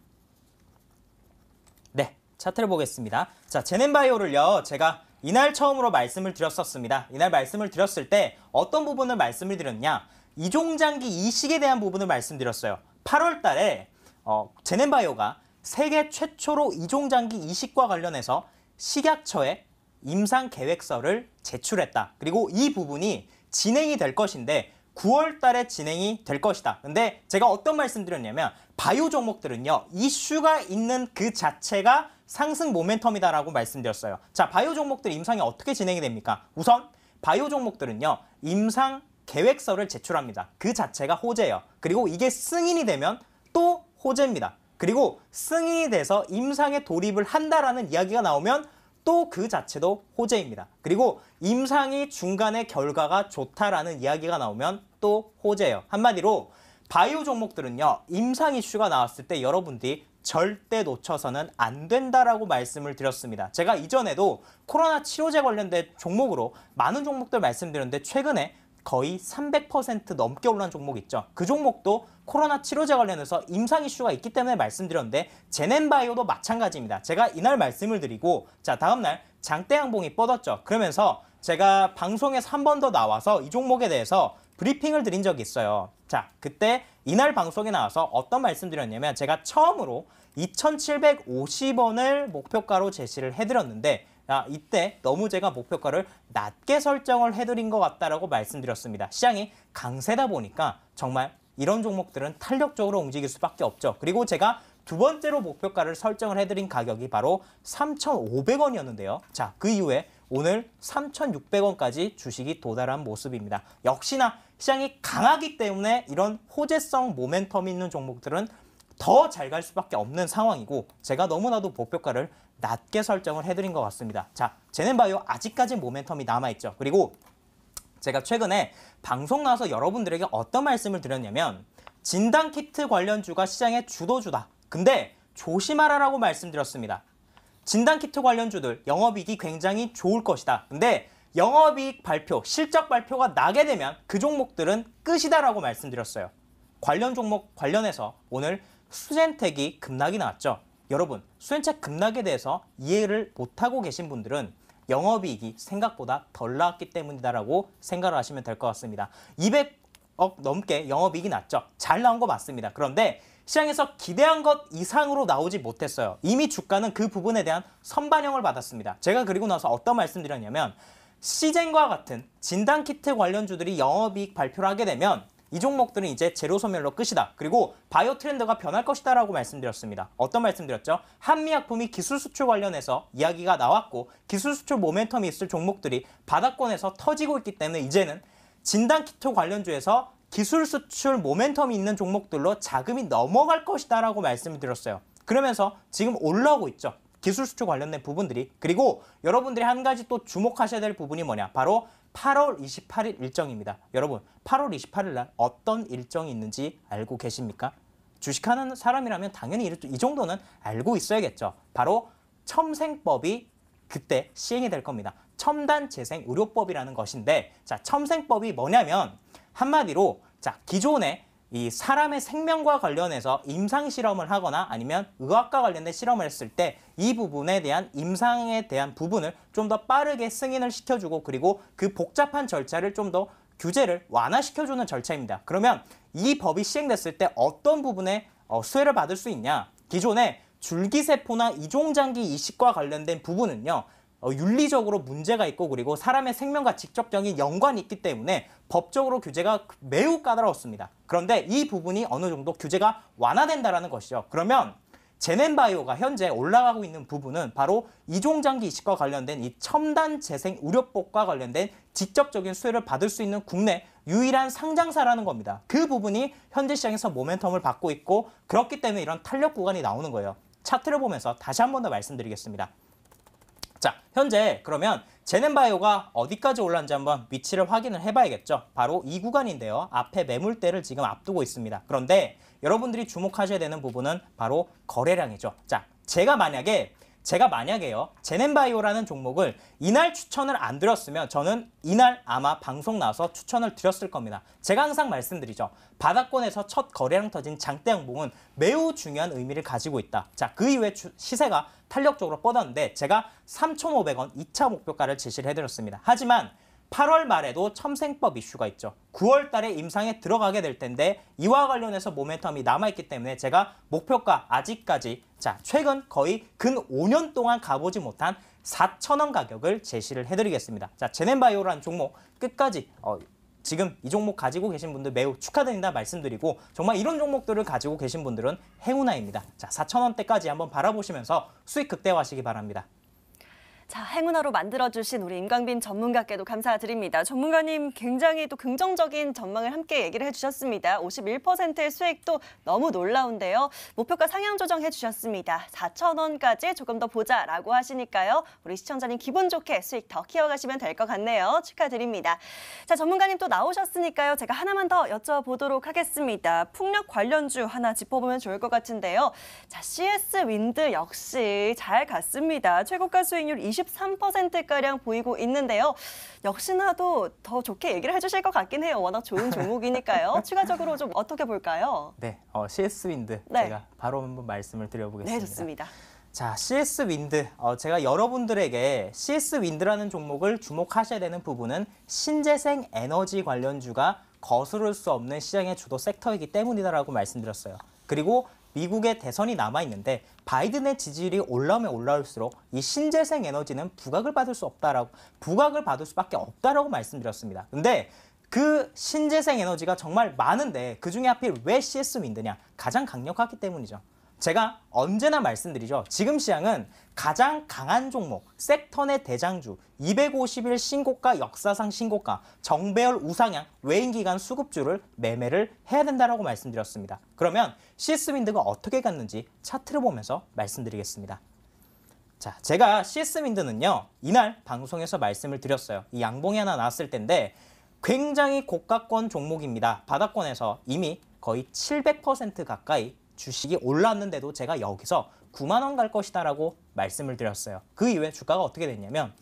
네, 차트를 보겠습니다. 자, 제넨바이오를요, 제가 이날 처음으로 말씀을 드렸었습니다. 이날 말씀을 드렸을 때 어떤 부분을 말씀을 드렸냐? 이종장기 이식에 대한 부분을 말씀드렸어요. 8월 달에 제넨바이오가 세계 최초로 이종장기 이식과 관련해서 식약처에 임상 계획서를 제출했다. 그리고 이 부분이 진행이 될 것인데 9월 달에 진행이 될 것이다. 근데 제가 어떤 말씀 드렸냐면 바이오 종목들은요, 이슈가 있는 그 자체가 상승 모멘텀이다라고 말씀드렸어요. 자, 바이오 종목들 임상이 어떻게 진행이 됩니까? 우선 바이오 종목들은요, 임상 계획서를 제출합니다. 그 자체가 호재예요. 그리고 이게 승인이 되면 또 호재입니다. 그리고 승인이 돼서 임상에 돌입을 한다라는 이야기가 나오면 또 그 자체도 호재입니다. 그리고 임상이 중간에 결과가 좋다라는 이야기가 나오면 또 호재예요. 한마디로 바이오 종목들은요, 임상 이슈가 나왔을 때 여러분들이 절대 놓쳐서는 안 된다라고 말씀을 드렸습니다. 제가 이전에도 코로나 치료제 관련된 종목으로 많은 종목들 말씀드렸는데 최근에 거의 300% 넘게 올라온 종목 있죠. 그 종목도 코로나 치료제 관련해서 임상 이슈가 있기 때문에 말씀드렸는데 제넨바이오도 마찬가지입니다. 제가 이날 말씀을 드리고 자, 다음날 장대양봉이 뻗었죠. 그러면서 제가 방송에서 한 번 더 나와서 이 종목에 대해서 브리핑을 드린 적이 있어요. 자, 그때 이날 방송에 나와서 어떤 말씀 드렸냐면 제가 처음으로 2,750원을 목표가로 제시를 해드렸는데 이때 너무 제가 목표가를 낮게 설정을 해드린 것 같다라고 말씀드렸습니다. 시장이 강세다 보니까 정말 이런 종목들은 탄력적으로 움직일 수밖에 없죠. 그리고 제가 두 번째로 목표가를 설정을 해드린 가격이 바로 3,500원이었는데요. 자, 그 이후에 오늘 3,600원까지 주식이 도달한 모습입니다. 역시나 시장이 강하기 때문에 이런 호재성 모멘텀이 있는 종목들은 더 잘 갈 수밖에 없는 상황이고 제가 너무나도 목표가를 낮게 설정을 해드린 것 같습니다. 자, 제넨바이오 아직까지 모멘텀이 남아있죠. 그리고 제가 최근에 방송 나와서 여러분들에게 어떤 말씀을 드렸냐면 진단키트 관련주가 시장의 주도주다. 근데 조심하라라고 말씀드렸습니다. 진단키트 관련주들 영업이익이 굉장히 좋을 것이다. 근데 영업이익 발표, 실적 발표가 나게 되면 그 종목들은 끝이다라고 말씀드렸어요. 관련 종목 관련해서 오늘 수젠텍이 급락이 나왔죠. 여러분, 수젠텍 급락에 대해서 이해를 못하고 계신 분들은 영업이익이 생각보다 덜 나왔기 때문이다라고 생각을 하시면 될 것 같습니다. 200억 넘게 영업이익이 났죠. 잘 나온 거 맞습니다. 그런데 시장에서 기대한 것 이상으로 나오지 못했어요. 이미 주가는 그 부분에 대한 선반영을 받았습니다. 제가 그리고 나서 어떤 말씀 드렸냐면 시젠과 같은 진단키트 관련주들이 영업이익 발표를 하게 되면 이 종목들은 이제 제로소멸로 끝이다. 그리고 바이오 트렌드가 변할 것이다 라고 말씀드렸습니다. 어떤 말씀드렸죠? 한미약품이 기술 수출 관련해서 이야기가 나왔고 기술 수출 모멘텀이 있을 종목들이 바닥권에서 터지고 있기 때문에 이제는 진단키트 관련주에서 기술 수출 모멘텀이 있는 종목들로 자금이 넘어갈 것이다 라고 말씀을 드렸어요. 그러면서 지금 올라오고 있죠. 기술 수출 관련된 부분들이. 그리고 여러분들이 한 가지 또 주목하셔야 될 부분이 뭐냐? 바로 8월 28일 일정입니다. 여러분, 8월 28일 날 어떤 일정이 있는지 알고 계십니까? 주식하는 사람이라면 당연히 이 정도는 알고 있어야겠죠. 바로 첨생법이 그때 시행이 될 겁니다. 첨단재생의료법이라는 것인데 자, 첨생법이 뭐냐면 한마디로 자, 기존에 이 사람의 생명과 관련해서 임상 실험을 하거나 아니면 의학과 관련된 실험을 했을 때 이 부분에 대한 임상에 대한 부분을 좀 더 빠르게 승인을 시켜주고 그리고 그 복잡한 절차를 좀 더 규제를 완화시켜주는 절차입니다. 그러면 이 법이 시행됐을 때 어떤 부분에 수혜를 받을 수 있냐? 기존에 줄기세포나 이종장기 이식과 관련된 부분은요. 윤리적으로 문제가 있고 그리고 사람의 생명과 직접적인 연관이 있기 때문에 법적으로 규제가 매우 까다로웠습니다. 그런데 이 부분이 어느 정도 규제가 완화된다는 것이죠. 그러면 제넨바이오가 현재 올라가고 있는 부분은 바로 이종장기 이식과 관련된 이 첨단재생의료법과 관련된 직접적인 수혜를 받을 수 있는 국내 유일한 상장사라는 겁니다. 그 부분이 현재 시장에서 모멘텀을 받고 있고 그렇기 때문에 이런 탄력 구간이 나오는 거예요. 차트를 보면서 다시 한 번 더 말씀드리겠습니다. 자, 현재 그러면 제넨바이오가 어디까지 올랐는지 한번 위치를 확인을 해봐야겠죠. 바로 이 구간인데요. 앞에 매물대를 지금 앞두고 있습니다. 그런데 여러분들이 주목하셔야 되는 부분은 바로 거래량이죠. 자, 제가 만약에요, 제넨바이오라는 종목을 이날 추천을 안 드렸으면 저는 이날 아마 방송 나와서 추천을 드렸을 겁니다. 제가 항상 말씀드리죠. 바닥권에서 첫 거래량 터진 장대 양봉은 매우 중요한 의미를 가지고 있다. 자, 그 이후에 시세가 탄력적으로 뻗었는데 제가 3,500원 2차 목표가를 제시를 해드렸습니다. 하지만 8월 말에도 첨생법 이슈가 있죠. 9월 달에 임상에 들어가게 될 텐데 이와 관련해서 모멘텀이 남아있기 때문에 제가 목표가 아직까지 최근 거의 근 5년 동안 가보지 못한 4,000원 가격을 제시를 해드리겠습니다. 자, 제넨바이오라는 종목 끝까지 지금 이 종목 가지고 계신 분들 매우 축하드린다 말씀드리고 정말 이런 종목들을 가지고 계신 분들은 행운아입니다. 자, 4,000원대까지 한번 바라보시면서 수익 극대화하시기 바랍니다. 자, 행운아로 만들어주신 우리 임강빈 전문가께도 감사드립니다. 전문가님 굉장히 또 긍정적인 전망을 함께 얘기를 해주셨습니다. 51%의 수익도 너무 놀라운데요. 목표가 상향 조정해 주셨습니다. 4,000원까지 조금 더 보자라고 하시니까요. 우리 시청자님 기분 좋게 수익 더 키워가시면 될 것 같네요. 축하드립니다. 자, 전문가님 또 나오셨으니까요. 제가 하나만 더 여쭤보도록 하겠습니다. 풍력 관련주 하나 짚어보면 좋을 것 같은데요. 자, CS 윈드 역시 잘 갔습니다. 최고가 수익률 23%가량 보이고 있는데요. 역시나도 더 좋게 얘기를 해주실 것 같긴 해요. 워낙 좋은 종목이니까요. 추가적으로 좀 어떻게 볼까요? 네, CS 윈드 제가 바로 한번 말씀을 드려보겠습니다. 네, 좋습니다. 자, CS 윈드. 제가 여러분들에게 CS 윈드라는 종목을 주목하셔야 되는 부분은 신재생 에너지 관련주가 거스를 수 없는 시장의 주도 섹터이기 때문이다라고 말씀드렸어요. 그리고 미국의 대선이 남아있는데 바이든의 지지율이 올라오면 올라올수록 이 신재생 에너지는 부각을 받을 수밖에 없다라고 말씀드렸습니다. 근데 그 신재생 에너지가 정말 많은데 그중에 하필 왜 CS 윈드냐? 가장 강력하기 때문이죠. 제가 언제나 말씀드리죠. 지금 시장은 가장 강한 종목, 섹터 내 대장주, 250일 신고가, 역사상 신고가, 정배열 우상향, 외인기관 수급주를 매매를 해야 된다고 말씀드렸습니다. 그러면 CS윈드가 어떻게 갔는지 차트를 보면서 말씀드리겠습니다. 자, 제가 CS윈드는요, 이날 방송에서 말씀을 드렸어요. 이 양봉이 하나 나왔을 텐데 굉장히 고가권 종목입니다. 바닥권에서 이미 거의 700% 가까이 주식이 올랐는데도 제가 여기서 9만 원 갈 것이다라고 말씀을 드렸어요. 그 이후에 주가가 어떻게 됐냐면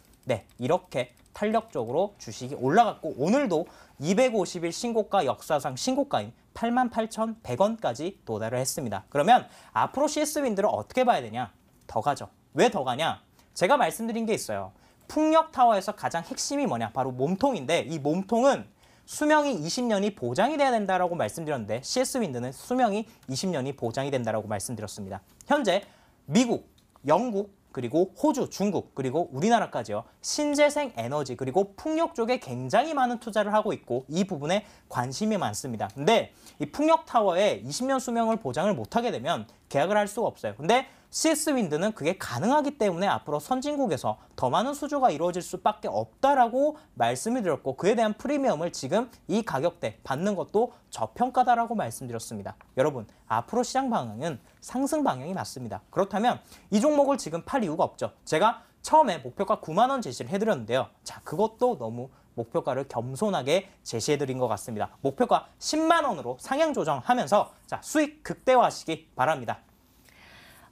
이렇게 탄력적으로 주식이 올라갔고 오늘도 250일 신고가 역사상 신고가인 88,100원까지 도달을 했습니다. 그러면 앞으로 CS윈드를 어떻게 봐야 되냐? 더 가죠. 왜 더 가냐? 제가 말씀드린 게 있어요. 풍력타워에서 가장 핵심이 뭐냐? 바로 몸통인데 이 몸통은 수명이 20년이 보장이 돼야 된다라고 말씀드렸는데 CS윈드는 수명이 20년이 보장이 된다라고 말씀드렸습니다. 현재 미국, 영국, 그리고 호주, 중국, 그리고 우리나라까지요. 신재생 에너지 그리고 풍력 쪽에 굉장히 많은 투자를 하고 있고 이 부분에 관심이 많습니다. 근데 이 풍력타워에 20년 수명을 보장을 못하게 되면 계약을 할 수가 없어요. 근데 CS윈드는 그게 가능하기 때문에 앞으로 선진국에서 더 많은 수주가 이루어질 수밖에 없다라고 말씀을 드렸고 그에 대한 프리미엄을 지금 이 가격대 받는 것도 저평가다라고 말씀드렸습니다. 여러분, 앞으로 시장 방향은 상승 방향이 맞습니다. 그렇다면 이 종목을 지금 팔 이유가 없죠. 제가 처음에 목표가 9만 원 제시를 해드렸는데요. 자, 그것도 너무 목표가를 겸손하게 제시해드린 것 같습니다. 목표가 10만 원으로 상향 조정하면서 수익 극대화하시기 바랍니다.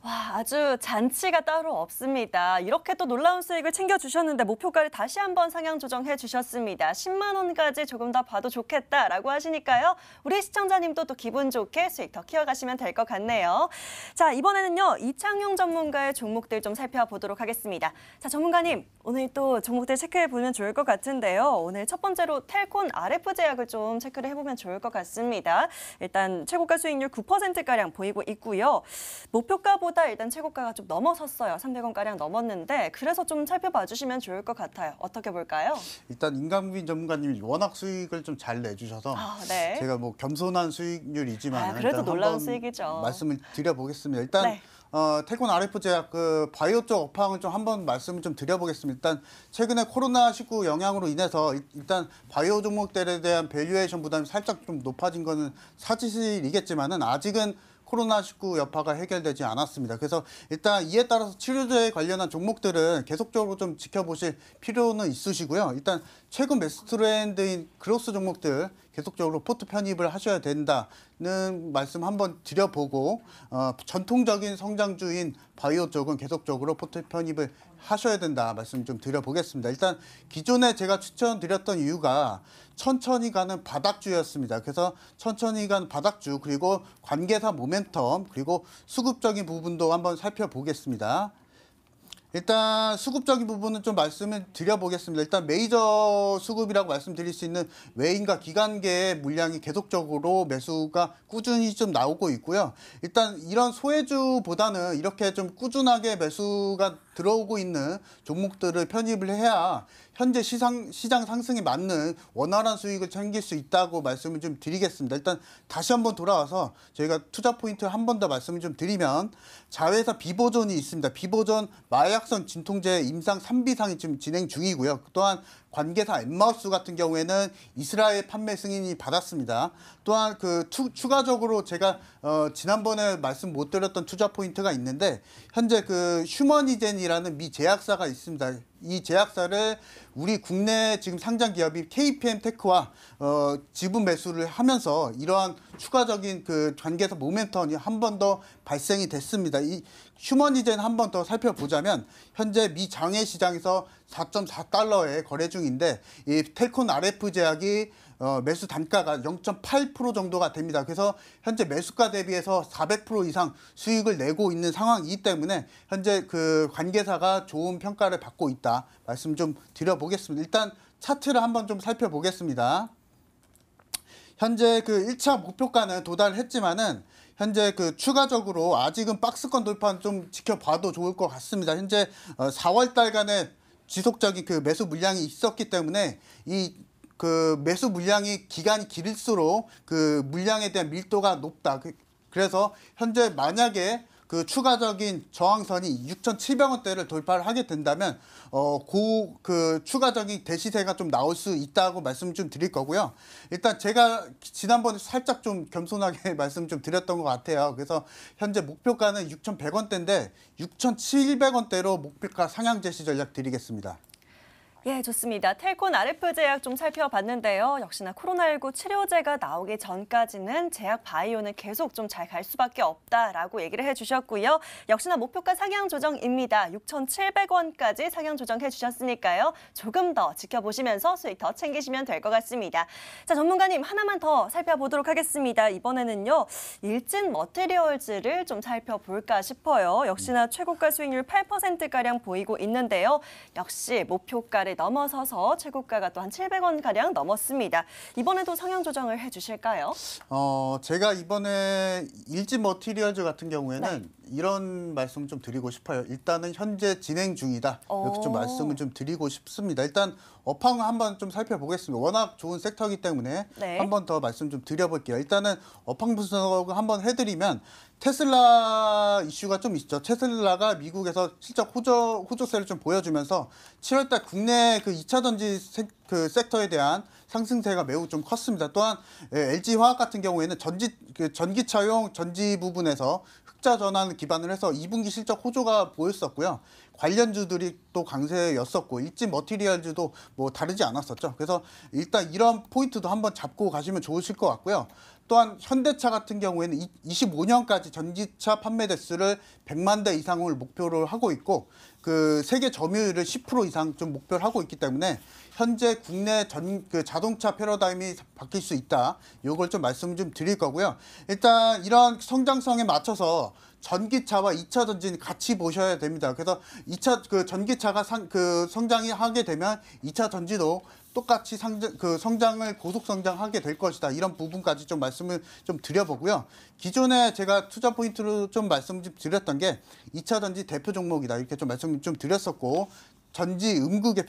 와, 아주 잔치가 따로 없습니다. 이렇게 또 놀라운 수익을 챙겨주셨는데 목표가를 다시 한번 상향 조정해 주셨습니다. 10만 원까지 조금 더 봐도 좋겠다라고 하시니까요. 우리 시청자님도 또 기분 좋게 수익 더 키워가시면 될 것 같네요. 자, 이번에는요. 이창용 전문가의 종목들 좀 살펴보도록 하겠습니다. 자, 전문가님, 오늘 또 종목들 체크해보면 좋을 것 같은데요. 오늘 첫 번째로 텔콘 RF 제약을 좀 체크를 해보면 좋을 것 같습니다. 일단 최고가 수익률 9%가량 보이고 있고요. 목표가보다 일단 최고가가 좀 넘어섰어요. 300원가량 넘었는데 그래서 좀 살펴봐 주시면 좋을 것 같아요. 어떻게 볼까요? 일단 임강빈 전문가님이 워낙 수익을 좀 잘 내주셔서 네. 제가 뭐 겸손한 수익률이지만 그래도 일단 놀라운 한번 수익이죠. 말씀을 드려보겠습니다. 일단 텔콘 RF 제약 그 바이오 쪽 업황을 좀 한번 말씀을 좀 드려보겠습니다. 일단 최근에 코로나19 영향으로 인해서 일단 바이오 종목들에 대한 밸류에이션 부담이 살짝 좀 높아진 거는 사실이겠지만은 아직은 코로나19 여파가 해결되지 않았습니다. 그래서 일단 이에 따라서 치료제에 관련한 종목들은 계속적으로 좀 지켜보실 필요는 있으시고요. 일단 최근 매수 트렌드인 그로스 종목들 계속적으로 포트 편입을 하셔야 된다는 말씀 한번 드려보고 전통적인 성장주인 바이오 쪽은 계속적으로 포트 편입을 하셔야 된다 말씀 좀 드려보겠습니다. 일단 기존에 제가 추천드렸던 이유가 천천히 가는 바닥주였습니다. 그래서 천천히 가는 바닥주 그리고 관계사 모멘텀 그리고 수급적인 부분도 한번 살펴보겠습니다. 일단 수급적인 부분은 좀 말씀을 드려보겠습니다. 일단 메이저 수급이라고 말씀드릴 수 있는 외인과 기관계의 물량이 계속적으로 매수가 꾸준히 좀 나오고 있고요. 일단 이런 소외주보다는 이렇게 좀 꾸준하게 매수가 들어오고 있는 종목들을 편입을 해야 현재 시장 상승에 맞는 원활한 수익을 챙길 수 있다고 말씀을 좀 드리겠습니다. 일단 다시 한번 돌아와서 저희가 투자 포인트 한 번 더 말씀을 좀 드리면 자회사 비보존이 있습니다. 비보존 마약성 진통제 임상 3비상이 지금 진행 중이고요. 또한 관계사 엠마우스 같은 경우에는 이스라엘 판매 승인이 받았습니다. 또한 추가적으로 제가 지난번에 말씀 못 드렸던 투자 포인트가 있는데 현재 휴머니젠이라는 미 제약사가 있습니다. 이 제약사를 우리 국내 지금 상장 기업이 KPM 테크와 지분 매수를 하면서 이러한 추가적인 관계사 모멘텀이 한 번 더 발생이 됐습니다. 이 휴머니젠 한 번 더 살펴보자면 현재 미 장외 시장에서 4.4달러에 거래 중인데 이 텔콘 RF 제약이 매수 단가가 0.8% 정도가 됩니다. 그래서 현재 매수가 대비해서 400% 이상 수익을 내고 있는 상황이기 때문에 현재 관계사가 좋은 평가를 받고 있다. 말씀 좀 드려보겠습니다. 일단 차트를 한번 좀 살펴보겠습니다. 현재 1차 목표가는 도달했지만은 현재 추가적으로 아직은 박스권 돌파는 좀 지켜봐도 좋을 것 같습니다. 현재 4월 달간의 지속적인 매수 물량이 있었기 때문에 이 매수 물량이 기간이 길수록 물량에 대한 밀도가 높다. 그래서 현재 만약에 추가적인 저항선이 6,700원대를 돌파를 하게 된다면 추가적인 대시세가 좀 나올 수 있다고 말씀 좀 드릴 거고요. 일단 제가 지난번에 살짝 좀 겸손하게 말씀 좀 드렸던 것 같아요. 그래서 현재 목표가는 6,100원대인데 6,700원대로 목표가 상향 제시 전략 드리겠습니다. 예, 좋습니다. 텔콘 RF 제약 좀 살펴봤는데요. 역시나 코로나19 치료제가 나오기 전까지는 제약 바이오는 계속 좀 잘 갈 수밖에 없다라고 얘기를 해주셨고요. 역시나 목표가 상향 조정입니다. 6,700원까지 상향 조정해 주셨으니까요. 조금 더 지켜보시면서 수익 더 챙기시면 될 것 같습니다. 자, 전문가님 하나만 더 살펴보도록 하겠습니다. 이번에는요. 일진 머티리얼즈를 좀 살펴볼까 싶어요. 역시나 최고가 수익률 8%가량 보이고 있는데요. 역시 목표가를 넘어서서 최고가가 또 한 700원가량 넘었습니다. 이번에도 성향 조정을 해주실까요? 제가 이번에 일진 머티리얼즈 같은 경우에는 이런 말씀 좀 드리고 싶어요. 일단은 현재 진행 중이다. 이렇게 좀 말씀을 좀 드리고 싶습니다. 일단 업황 한번 좀 살펴보겠습니다. 워낙 좋은 섹터이기 때문에 한 번 더 말씀 좀 드려볼게요. 일단은 업황 분석을 한번 해드리면 테슬라 이슈가 좀 있죠. 테슬라가 미국에서 실적 호조세를 좀 보여주면서 7월달 국내 2차 전지 섹터에 대한 상승세가 매우 좀 컸습니다. 또한 LG화학 같은 경우에는 전기차용 전지 부분에서 흑자 전환을 기반으로 해서 2분기 실적 호조가 보였었고요. 관련주들이 또 강세였었고 일진 머티리얼즈도 뭐 다르지 않았었죠. 그래서 일단 이런 포인트도 한번 잡고 가시면 좋으실 것 같고요. 또한 현대차 같은 경우에는 25년까지 전기차 판매 대수를 100만 대 이상을 목표로 하고 있고 세계 점유율을 10% 이상 좀 목표를 하고 있기 때문에 현재 국내 자동차 패러다임이 바뀔 수 있다. 이걸 좀 말씀 좀 드릴 거고요. 일단 이런 성장성에 맞춰서 전기차와 2차 전지는 같이 보셔야 됩니다. 그래서 2차 전기차가 성장이 하게 되면 2차 전지도 똑같이 성장을 고속 성장하게 될 것이다. 이런 부분까지 좀 말씀을 좀 드려보고요. 기존에 제가 투자 포인트로 좀 말씀 좀 드렸던 게 2차 전지 대표 종목이다. 이렇게 좀 말씀 좀 드렸었고 전지 음극의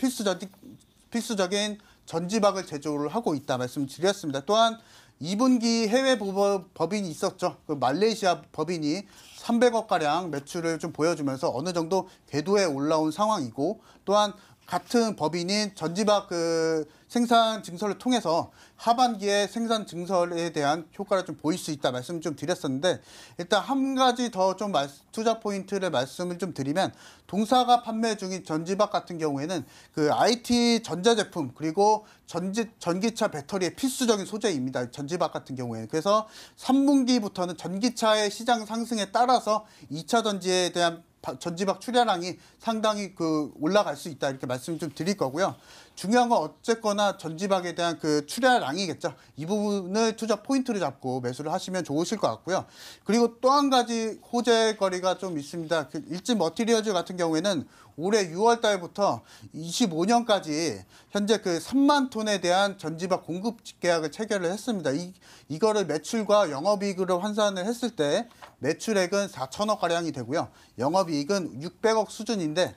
필수적인 전지박을 제조를 하고 있다. 말씀드렸습니다. 또한 2분기 해외 법인이 있었죠. 말레이시아 법인이 300억가량 매출을 좀 보여주면서 어느 정도 궤도에 올라온 상황이고 또한 같은 법인인 전지박 그 생산 증설을 통해서 하반기에 생산 증설에 대한 효과를 좀 보일 수 있다 말씀을 좀 드렸었는데, 일단 한 가지 더 좀 투자 포인트를 말씀을 좀 드리면, 동사가 판매 중인 전지박 같은 경우에는 그 IT 전자제품 그리고 전기차 배터리의 필수적인 소재입니다. 전지박 같은 경우에는. 그래서 3분기부터는 전기차의 시장 상승에 따라서 2차 전지에 대한 전지박 출하량이 상당히 올라갈 수 있다, 이렇게 말씀 좀 드릴 거고요. 중요한 건 어쨌거나 전지박에 대한 그 출하량이겠죠. 이 부분을 투자 포인트를 잡고 매수를 하시면 좋으실 것 같고요. 그리고 또 한 가지 호재거리가 좀 있습니다. 그 일진 머티리얼즈 같은 경우에는 올해 6월 달부터 25년까지 현재 그 3만 톤에 대한 전지박 공급 계약을 체결을 했습니다. 이거를 매출과 영업이익으로 환산을 했을 때 매출액은 4천억 가량이 되고요. 영업이익은 600억 수준인데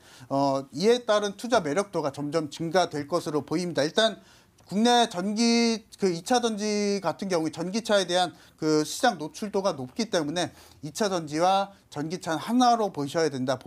이에 따른 투자 매력도가 점점 증가될 것으로 보입니다. 일단 국내 전기 그 2차 전지 같은 경우 전기차에 대한 그 시장 노출도가 높기 때문에 2차 전지와 전기차는 하나로 보셔야 된다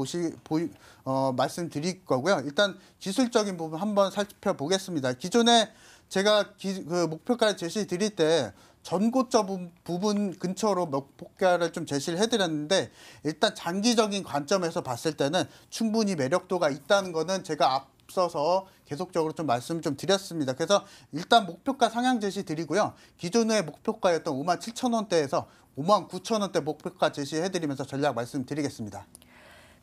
말씀드릴 거고요. 일단 기술적인 부분 한번 살펴보겠습니다. 기존에 제가 그 목표가를 제시 드릴 때 전고점 부분 근처로 목표가를 좀 제시를 해드렸는데, 일단 장기적인 관점에서 봤을 때는 충분히 매력도가 있다는 거는 제가 앞서서 계속적으로 좀 말씀을 좀 드렸습니다. 그래서 일단 목표가 상향 제시 드리고요. 기존의 목표가였던 57,000원대에서 59,000원대 목표가 제시해드리면서 전략 말씀드리겠습니다.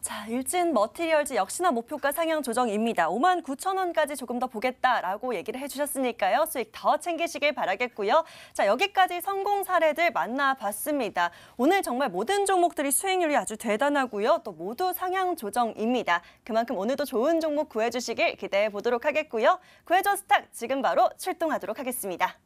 자, 일진 머티리얼즈 역시나 목표가 상향 조정입니다. 59,000원까지 조금 더 보겠다라고 얘기를 해주셨으니까요. 수익 더 챙기시길 바라겠고요. 자, 여기까지 성공 사례들 만나봤습니다. 오늘 정말 모든 종목들이 수익률이 아주 대단하고요. 또 모두 상향 조정입니다. 그만큼 오늘도 좋은 종목 구해주시길 기대해 보도록 하겠고요. 구해줘 스탁 지금 바로 출동하도록 하겠습니다.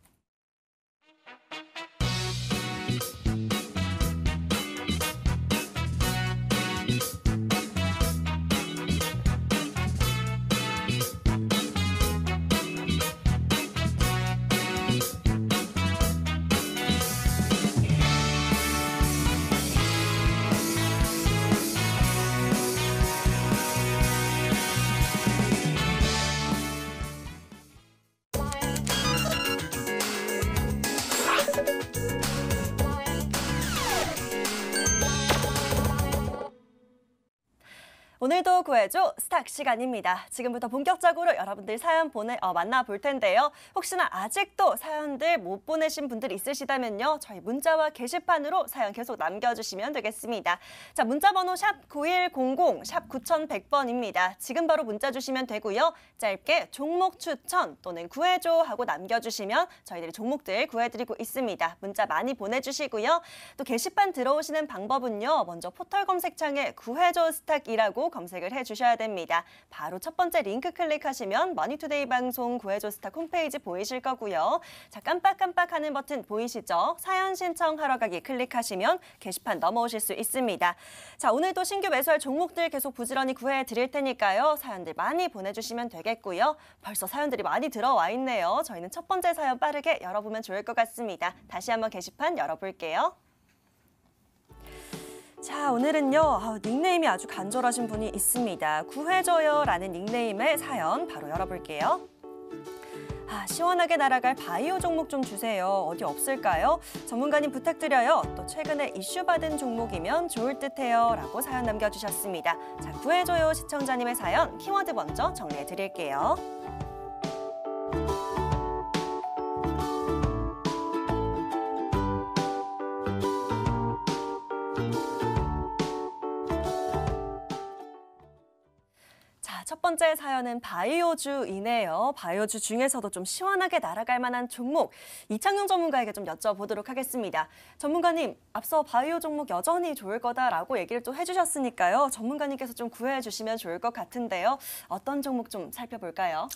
오늘도 구해줘 스탁 시간입니다. 지금부터 본격적으로 여러분들 사연 만나볼 텐데요. 혹시나 아직도 사연들 못 보내신 분들 있으시다면요. 저희 문자와 게시판으로 사연 계속 남겨주시면 되겠습니다. 자, 문자번호 샵 9100, 샵 9100번입니다. 지금 바로 문자 주시면 되고요. 짧게 종목 추천 또는 구해줘 하고 남겨주시면 저희들이 종목들 구해드리고 있습니다. 문자 많이 보내주시고요. 또 게시판 들어오시는 방법은요. 먼저 포털 검색창에 구해줘 스탁이라고 검색을 해주셔야 됩니다. 바로 첫 번째 링크 클릭하시면 머니투데이 방송 구해줘 스탁 홈페이지 보이실 거고요. 자, 깜빡깜빡하는 버튼 보이시죠? 사연 신청하러 가기 클릭하시면 게시판 넘어오실 수 있습니다. 자, 오늘도 신규 매수할 종목들 계속 부지런히 구해드릴 테니까요. 사연들 많이 보내주시면 되겠고요. 벌써 사연들이 많이 들어와 있네요. 저희는 첫 번째 사연 빠르게 열어보면 좋을 것 같습니다. 다시 한번 게시판 열어볼게요. 자, 오늘은요. 닉네임이 아주 간절하신 분이 있습니다. 구해줘요라는 닉네임의 사연 바로 열어볼게요. 시원하게 날아갈 바이오 종목 좀 주세요. 어디 없을까요? 전문가님 부탁드려요. 또 최근에 이슈 받은 종목이면 좋을 듯해요. 라고 사연 남겨주셨습니다. 자, 구해줘요 시청자님의 사연 키워드 먼저 정리해드릴게요. 첫 번째 사연은 바이오주이네요. 바이오주 중에서도 좀 시원하게 날아갈 만한 종목, 이창용 전문가에게 좀 여쭤보도록 하겠습니다. 전문가님, 앞서 바이오 종목 여전히 좋을 거다라고 얘기를 또 해주셨으니까요. 전문가님께서 좀 구해주시면 좋을 것 같은데요. 어떤 종목 좀 살펴볼까요?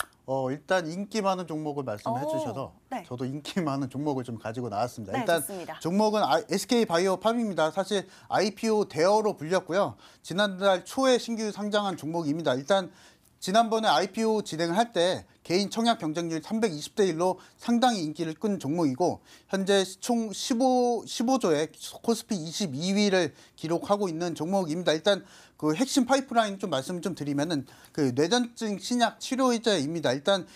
일단 인기 많은 종목을 말씀해 주셔서 네. 저도 인기 많은 종목을 좀 가지고 나왔습니다. 네, 일단 좋습니다. 종목은 SK바이오팜입니다. 사실 IPO 대어로 불렸고요. 지난달 초에 신규 상장한 종목입니다. 일단 지난번에 IPO 진행을 할 때 개인 청약 경쟁률 320대 1로 상당히 인기를 끈 종목이고 현재 총 15조의 코스피 22위를 기록하고 있는 종목입니다. 일단 그 핵심 파이프라인 좀 말씀을 좀 드리면은 그 뇌전증 신약 치료제입니다. 일단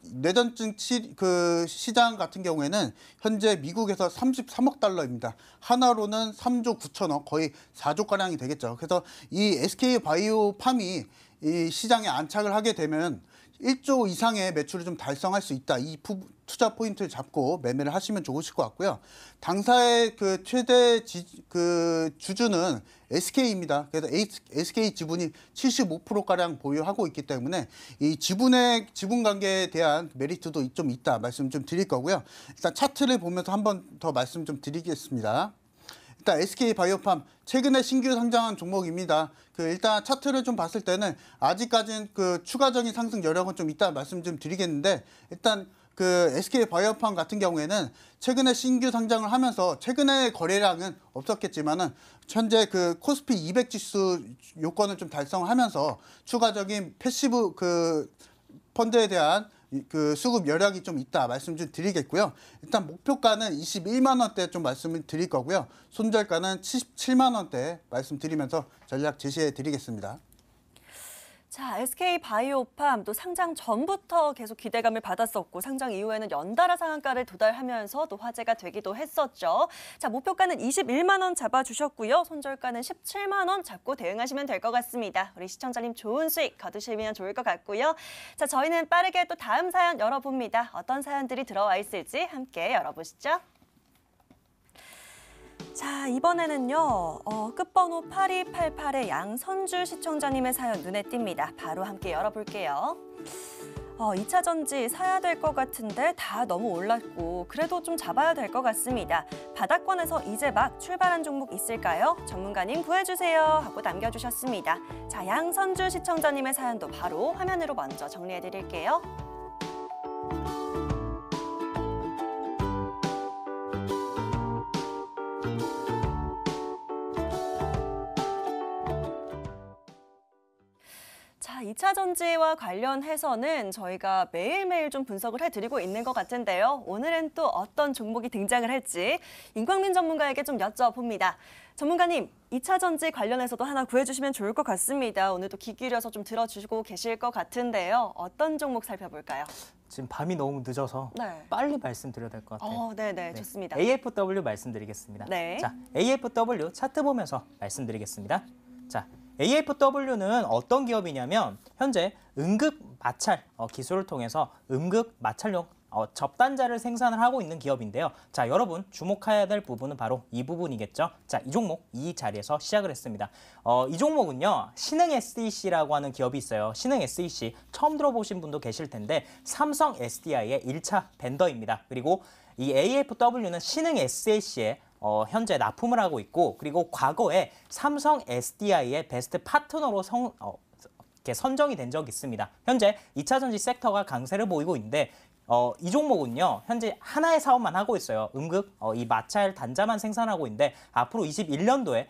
뇌전증 그 시장 같은 경우에는 현재 미국에서 33억 달러입니다. 하나로는 3조 9천억, 거의 4조 가량이 되겠죠. 그래서 이 SK 바이오팜이 이 시장에 안착을 하게 되면 1조 이상의 매출을 좀 달성할 수 있다. 이 투자 포인트를 잡고 매매를 하시면 좋으실 것 같고요. 당사의 그 최대 주주는 SK입니다. 그래서 SK 지분이 75%가량 보유하고 있기 때문에 이 지분 관계에 대한 메리트도 좀 있다 말씀 좀 드릴 거고요. 일단 차트를 보면서 한 번 더 말씀 좀 드리겠습니다. 일단 SK 바이오팜 최근에 신규 상장한 종목입니다. 일단 차트를 좀 봤을 때는 아직까지는 그 추가적인 상승 여력은 좀 있다 말씀 좀 드리겠는데 일단 SK 바이오팜 같은 경우에는 최근에 신규 상장을 하면서 최근에 거래량은 없었겠지만은 현재 코스피 200 지수 요건을 좀 달성하면서 추가적인 패시브 펀드에 대한 수급 여력이 좀 있다 말씀 좀 드리겠고요. 일단 목표가는 21만 원대 좀 말씀을 드릴 거고요. 손절가는 77만 원대 말씀드리면서 전략 제시해 드리겠습니다. 자, SK 바이오팜 또 상장 전부터 계속 기대감을 받았었고 상장 이후에는 연달아 상한가를 도달하면서 또 화제가 되기도 했었죠. 자, 목표가는 21만 원 잡아주셨고요. 손절가는 17만 원 잡고 대응하시면 될 것 같습니다. 우리 시청자님 좋은 수익 거두시면 좋을 것 같고요. 자, 저희는 빠르게 또 다음 사연 열어봅니다. 어떤 사연들이 들어와 있을지 함께 열어보시죠. 자, 이번에는요. 끝번호 8288의 양선주 시청자님의 사연 눈에 띕니다. 바로 함께 열어볼게요. 2차 전지 사야 될 것 같은데 다 너무 올랐고 그래도 좀 잡아야 될 것 같습니다. 바닥권에서 이제 막 출발한 종목 있을까요? 전문가님 구해주세요 하고 남겨주셨습니다. 자, 양선주 시청자님의 사연도 바로 화면으로 먼저 정리해드릴게요. 자, 2차 전지와 관련해서는 저희가 매일매일 좀 분석을 해드리고 있는 것 같은데요. 오늘은 또 어떤 종목이 등장을 할지 임광민 전문가에게 좀 여쭤봅니다. 전문가님, 2차 전지 관련해서도 하나 구해주시면 좋을 것 같습니다. 오늘도 귀 기울여서 좀 들어주시고 계실 것 같은데요. 어떤 종목 살펴볼까요? 지금 밤이 너무 늦어서 네. 빨리 말씀드려야 될 것 같아요. 네네, 좋습니다. AFW 말씀드리겠습니다. 네. 자, AFW 차트 보면서 말씀드리겠습니다. 자, AFW는 어떤 기업이냐면 현재 응급 마찰 기술을 통해서 응급 마찰용 접단자를 생산을 하고 있는 기업인데요. 자, 여러분 주목해야 될 부분은 바로 이 부분이겠죠. 자, 이 종목 이 자리에서 시작을 했습니다. 이 종목은요. 신흥 SEC라고 하는 기업이 있어요. 신흥 SEC 처음 들어보신 분도 계실 텐데 삼성 SDI의 1차 벤더입니다. 그리고 이 AFW는 신흥 SEC의 현재 납품을 하고 있고 그리고 과거에 삼성 SDI의 베스트 파트너로 선정이 된 적이 있습니다. 현재 2차 전지 섹터가 강세를 보이고 있는데 이 종목은요 현재 하나의 사업만 하고 있어요. 응급 이 마찰 단자만 생산하고 있는데 앞으로 21년도에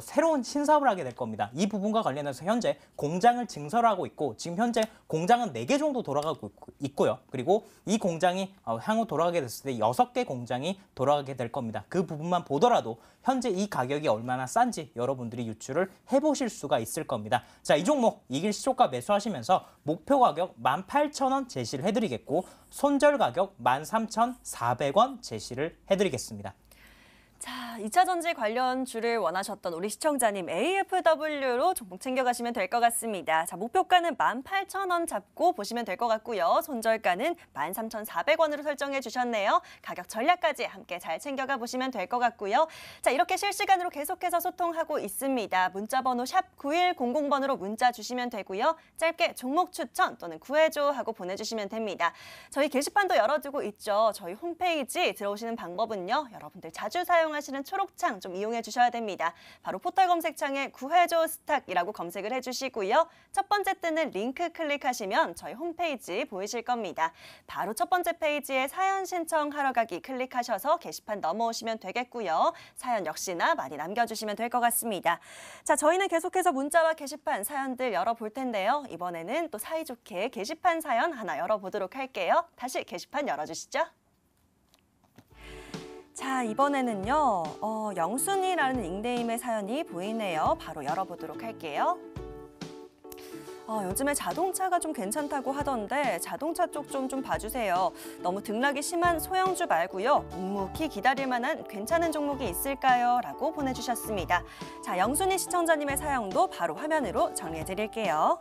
새로운 신사업을 하게 될 겁니다. 이 부분과 관련해서 현재 공장을 증설하고 있고 지금 현재 공장은 4개 정도 돌아가고 있고요. 그리고 이 공장이 향후 돌아가게 됐을 때 6개 공장이 돌아가게 될 겁니다. 그 부분만 보더라도 현재 이 가격이 얼마나 싼지 여러분들이 유추를 해보실 수가 있을 겁니다. 자, 이 종목 이길 시초가 매수하시면서 목표 가격 18,000원 제시를 해드리겠고 손절 가격 13,400원 제시를 해드리겠습니다. 자, 2차 전지 관련 주를 원하셨던 우리 시청자님 AFW로 종목 챙겨가시면 될 것 같습니다. 자, 목표가는 18,000원 잡고 보시면 될 것 같고요. 손절가는 13,400원으로 설정해 주셨네요. 가격 전략까지 함께 잘 챙겨가 보시면 될 것 같고요. 자, 이렇게 실시간으로 계속해서 소통하고 있습니다. 문자번호 샵 9100번으로 문자 주시면 되고요. 짧게 종목 추천 또는 구해줘 하고 보내주시면 됩니다. 저희 게시판도 열어두고 있죠. 저희 홈페이지 들어오시는 방법은요. 여러분들 자주 사용하시는 사용하시는 초록창 좀 이용해 주셔야 됩니다. 바로 포털 검색창에 구해줘 스탁이라고 검색을 해주시고요. 첫 번째 뜨는 링크 클릭하시면 저희 홈페이지 보이실 겁니다. 바로 첫 번째 페이지에 사연 신청하러 가기 클릭하셔서 게시판 넘어오시면 되겠고요. 사연 역시나 많이 남겨주시면 될 것 같습니다. 자, 저희는 계속해서 문자와 게시판 사연들 열어볼 텐데요. 이번에는 또 사이좋게 게시판 사연 하나 열어보도록 할게요. 다시 게시판 열어주시죠. 자, 이번에는요. 영순이라는 닉네임의 사연이 보이네요. 바로 열어보도록 할게요. 요즘에 자동차가 좀 괜찮다고 하던데 자동차 쪽 좀 봐주세요. 너무 등락이 심한 소형주 말고요. 묵묵히 기다릴 만한 괜찮은 종목이 있을까요? 라고 보내주셨습니다. 자, 영순이 시청자님의 사연도 바로 화면으로 정리해드릴게요.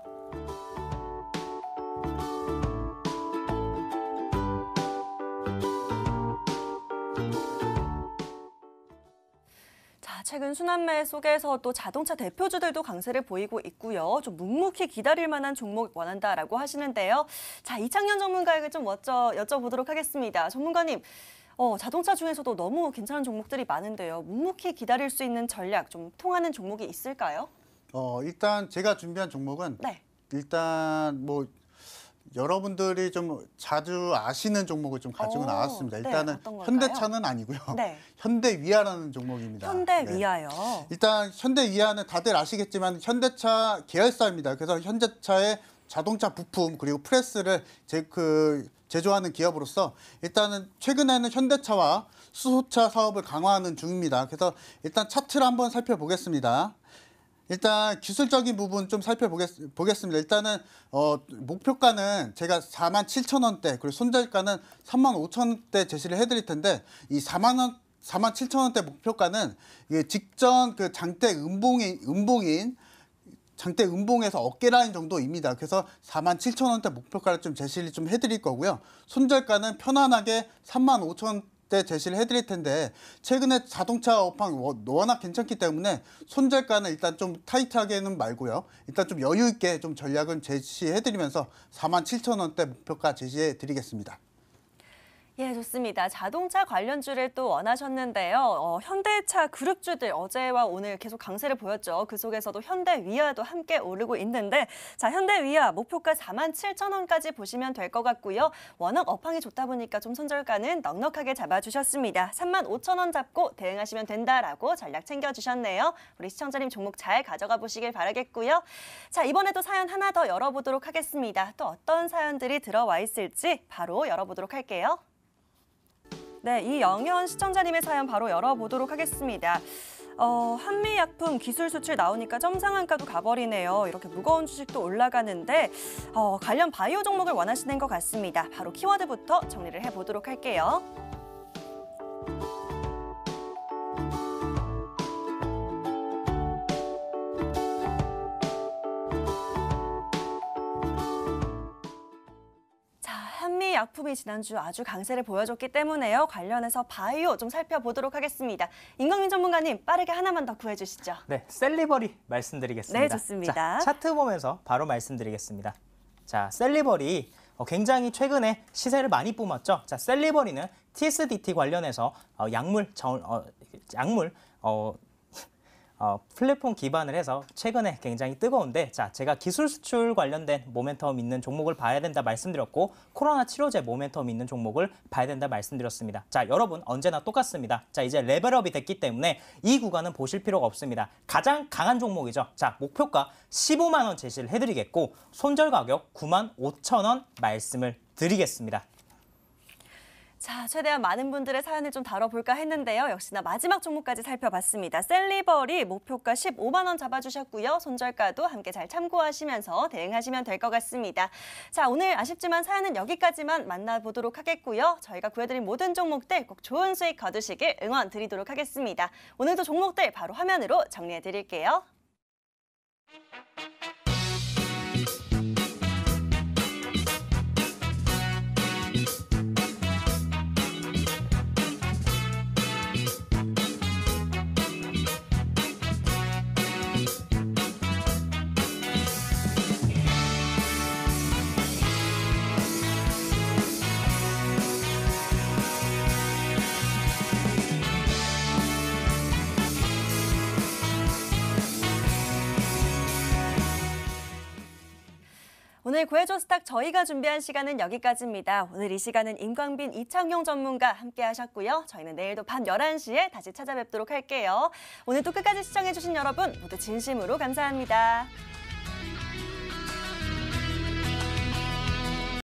최근 순환매 속에서 또 자동차 대표주들도 강세를 보이고 있고요. 좀 묵묵히 기다릴 만한 종목 원한다라고 하시는데요. 자, 이창현 전문가에게 좀 먼저 여쭤보도록 하겠습니다. 전문가님, 자동차 중에서도 너무 괜찮은 종목들이 많은데요. 묵묵히 기다릴 수 있는 전략, 좀 통하는 종목이 있을까요? 일단 제가 준비한 종목은 네. 일단 뭐 여러분들이 좀 자주 아시는 종목을 좀 가지고 나왔습니다. 일단은 어떤 걸까요? 현대차는 아니고요. 네. 현대위아라는 종목입니다. 현대위아요. 네. 일단 현대위아는 다들 아시겠지만 현대차 계열사입니다. 그래서 현대차의 자동차 부품 그리고 프레스를 제조하는 기업으로서 일단은 최근에는 현대차와 수소차 사업을 강화하는 중입니다. 그래서 일단 차트를 한번 살펴보겠습니다. 일단 기술적인 부분 좀 살펴보겠습니다. 일단은 목표가는 제가 47,000원대 그리고 손절가는 35,000원대 제시를 해드릴 텐데 이 47,000원대 목표가는 직전 그 장대 음봉인 장대 음봉에서 어깨 라인 정도입니다. 그래서 47,000원대 목표가를 좀 제시를 좀 해드릴 거고요. 손절가는 편안하게 35,000원대 제시를 해드릴 텐데 최근에 자동차 업황 워낙 괜찮기 때문에 손절가는 일단 좀 타이트하게는 말고요. 일단 좀 여유 있게 좀 전략을 제시해드리면서 47,000원대 목표가 제시해드리겠습니다. 예, 좋습니다. 자동차 관련주를 또 원하셨는데요. 현대차 그룹주들 어제와 오늘 계속 강세를 보였죠. 그 속에서도 현대위아도 함께 오르고 있는데 자, 현대위아 목표가 47,000원까지 보시면 될 것 같고요. 워낙 업황이 좋다 보니까 좀 손절가는 넉넉하게 잡아주셨습니다. 35,000원 잡고 대응하시면 된다라고 전략 챙겨주셨네요. 우리 시청자님 종목 잘 가져가 보시길 바라겠고요. 자, 이번에도 사연 하나 더 열어보도록 하겠습니다. 또 어떤 사연들이 들어와 있을지 바로 열어보도록 할게요. 네, 이영현 시청자님의 사연 바로 열어보도록 하겠습니다. 한미약품 기술 수출 나오니까 점상한가도 가버리네요. 이렇게 무거운 주식도 올라가는데 관련 바이오 종목을 원하시는 것 같습니다. 바로 키워드부터 정리를 해보도록 할게요. 약품이 지난주 아주 강세를 보여줬기 때문에요. 관련해서 바이오 좀 살펴보도록 하겠습니다. 임광민 전문가님 빠르게 하나만 더 구해주시죠. 네, 셀리버리 말씀드리겠습니다. 네, 좋습니다. 자, 차트 보면서 바로 말씀드리겠습니다. 자, 셀리버리 굉장히 최근에 시세를 많이 뿜었죠. 자, 셀리버리는 TSDT 관련해서 플랫폼 기반을 해서 최근에 굉장히 뜨거운데 자, 제가 기술 수출 관련된 모멘텀 있는 종목을 봐야 된다 말씀드렸고 코로나 치료제 모멘텀 있는 종목을 봐야 된다 말씀드렸습니다. 자, 여러분 언제나 똑같습니다. 자, 이제 레벨업이 됐기 때문에 이 구간은 보실 필요가 없습니다. 가장 강한 종목이죠. 자, 목표가 15만 원 제시를 해드리겠고 손절 가격 95,000원 말씀을 드리겠습니다. 자, 최대한 많은 분들의 사연을 좀 다뤄볼까 했는데요. 역시나 마지막 종목까지 살펴봤습니다. 셀리버리 목표가 15만 원 잡아주셨고요. 손절가도 함께 잘 참고하시면서 대응하시면 될 것 같습니다. 자, 오늘 아쉽지만 사연은 여기까지만 만나보도록 하겠고요. 저희가 구해드린 모든 종목들 꼭 좋은 수익 거두시길 응원 드리도록 하겠습니다. 오늘도 종목들 바로 화면으로 정리해드릴게요. 오늘 구해줘 스탁 저희가 준비한 시간은 여기까지입니다. 오늘 이 시간은 임광빈, 이창용 전문가 함께 하셨고요. 저희는 내일도 밤 11시에 다시 찾아뵙도록 할게요. 오늘도 끝까지 시청해주신 여러분 모두 진심으로 감사합니다.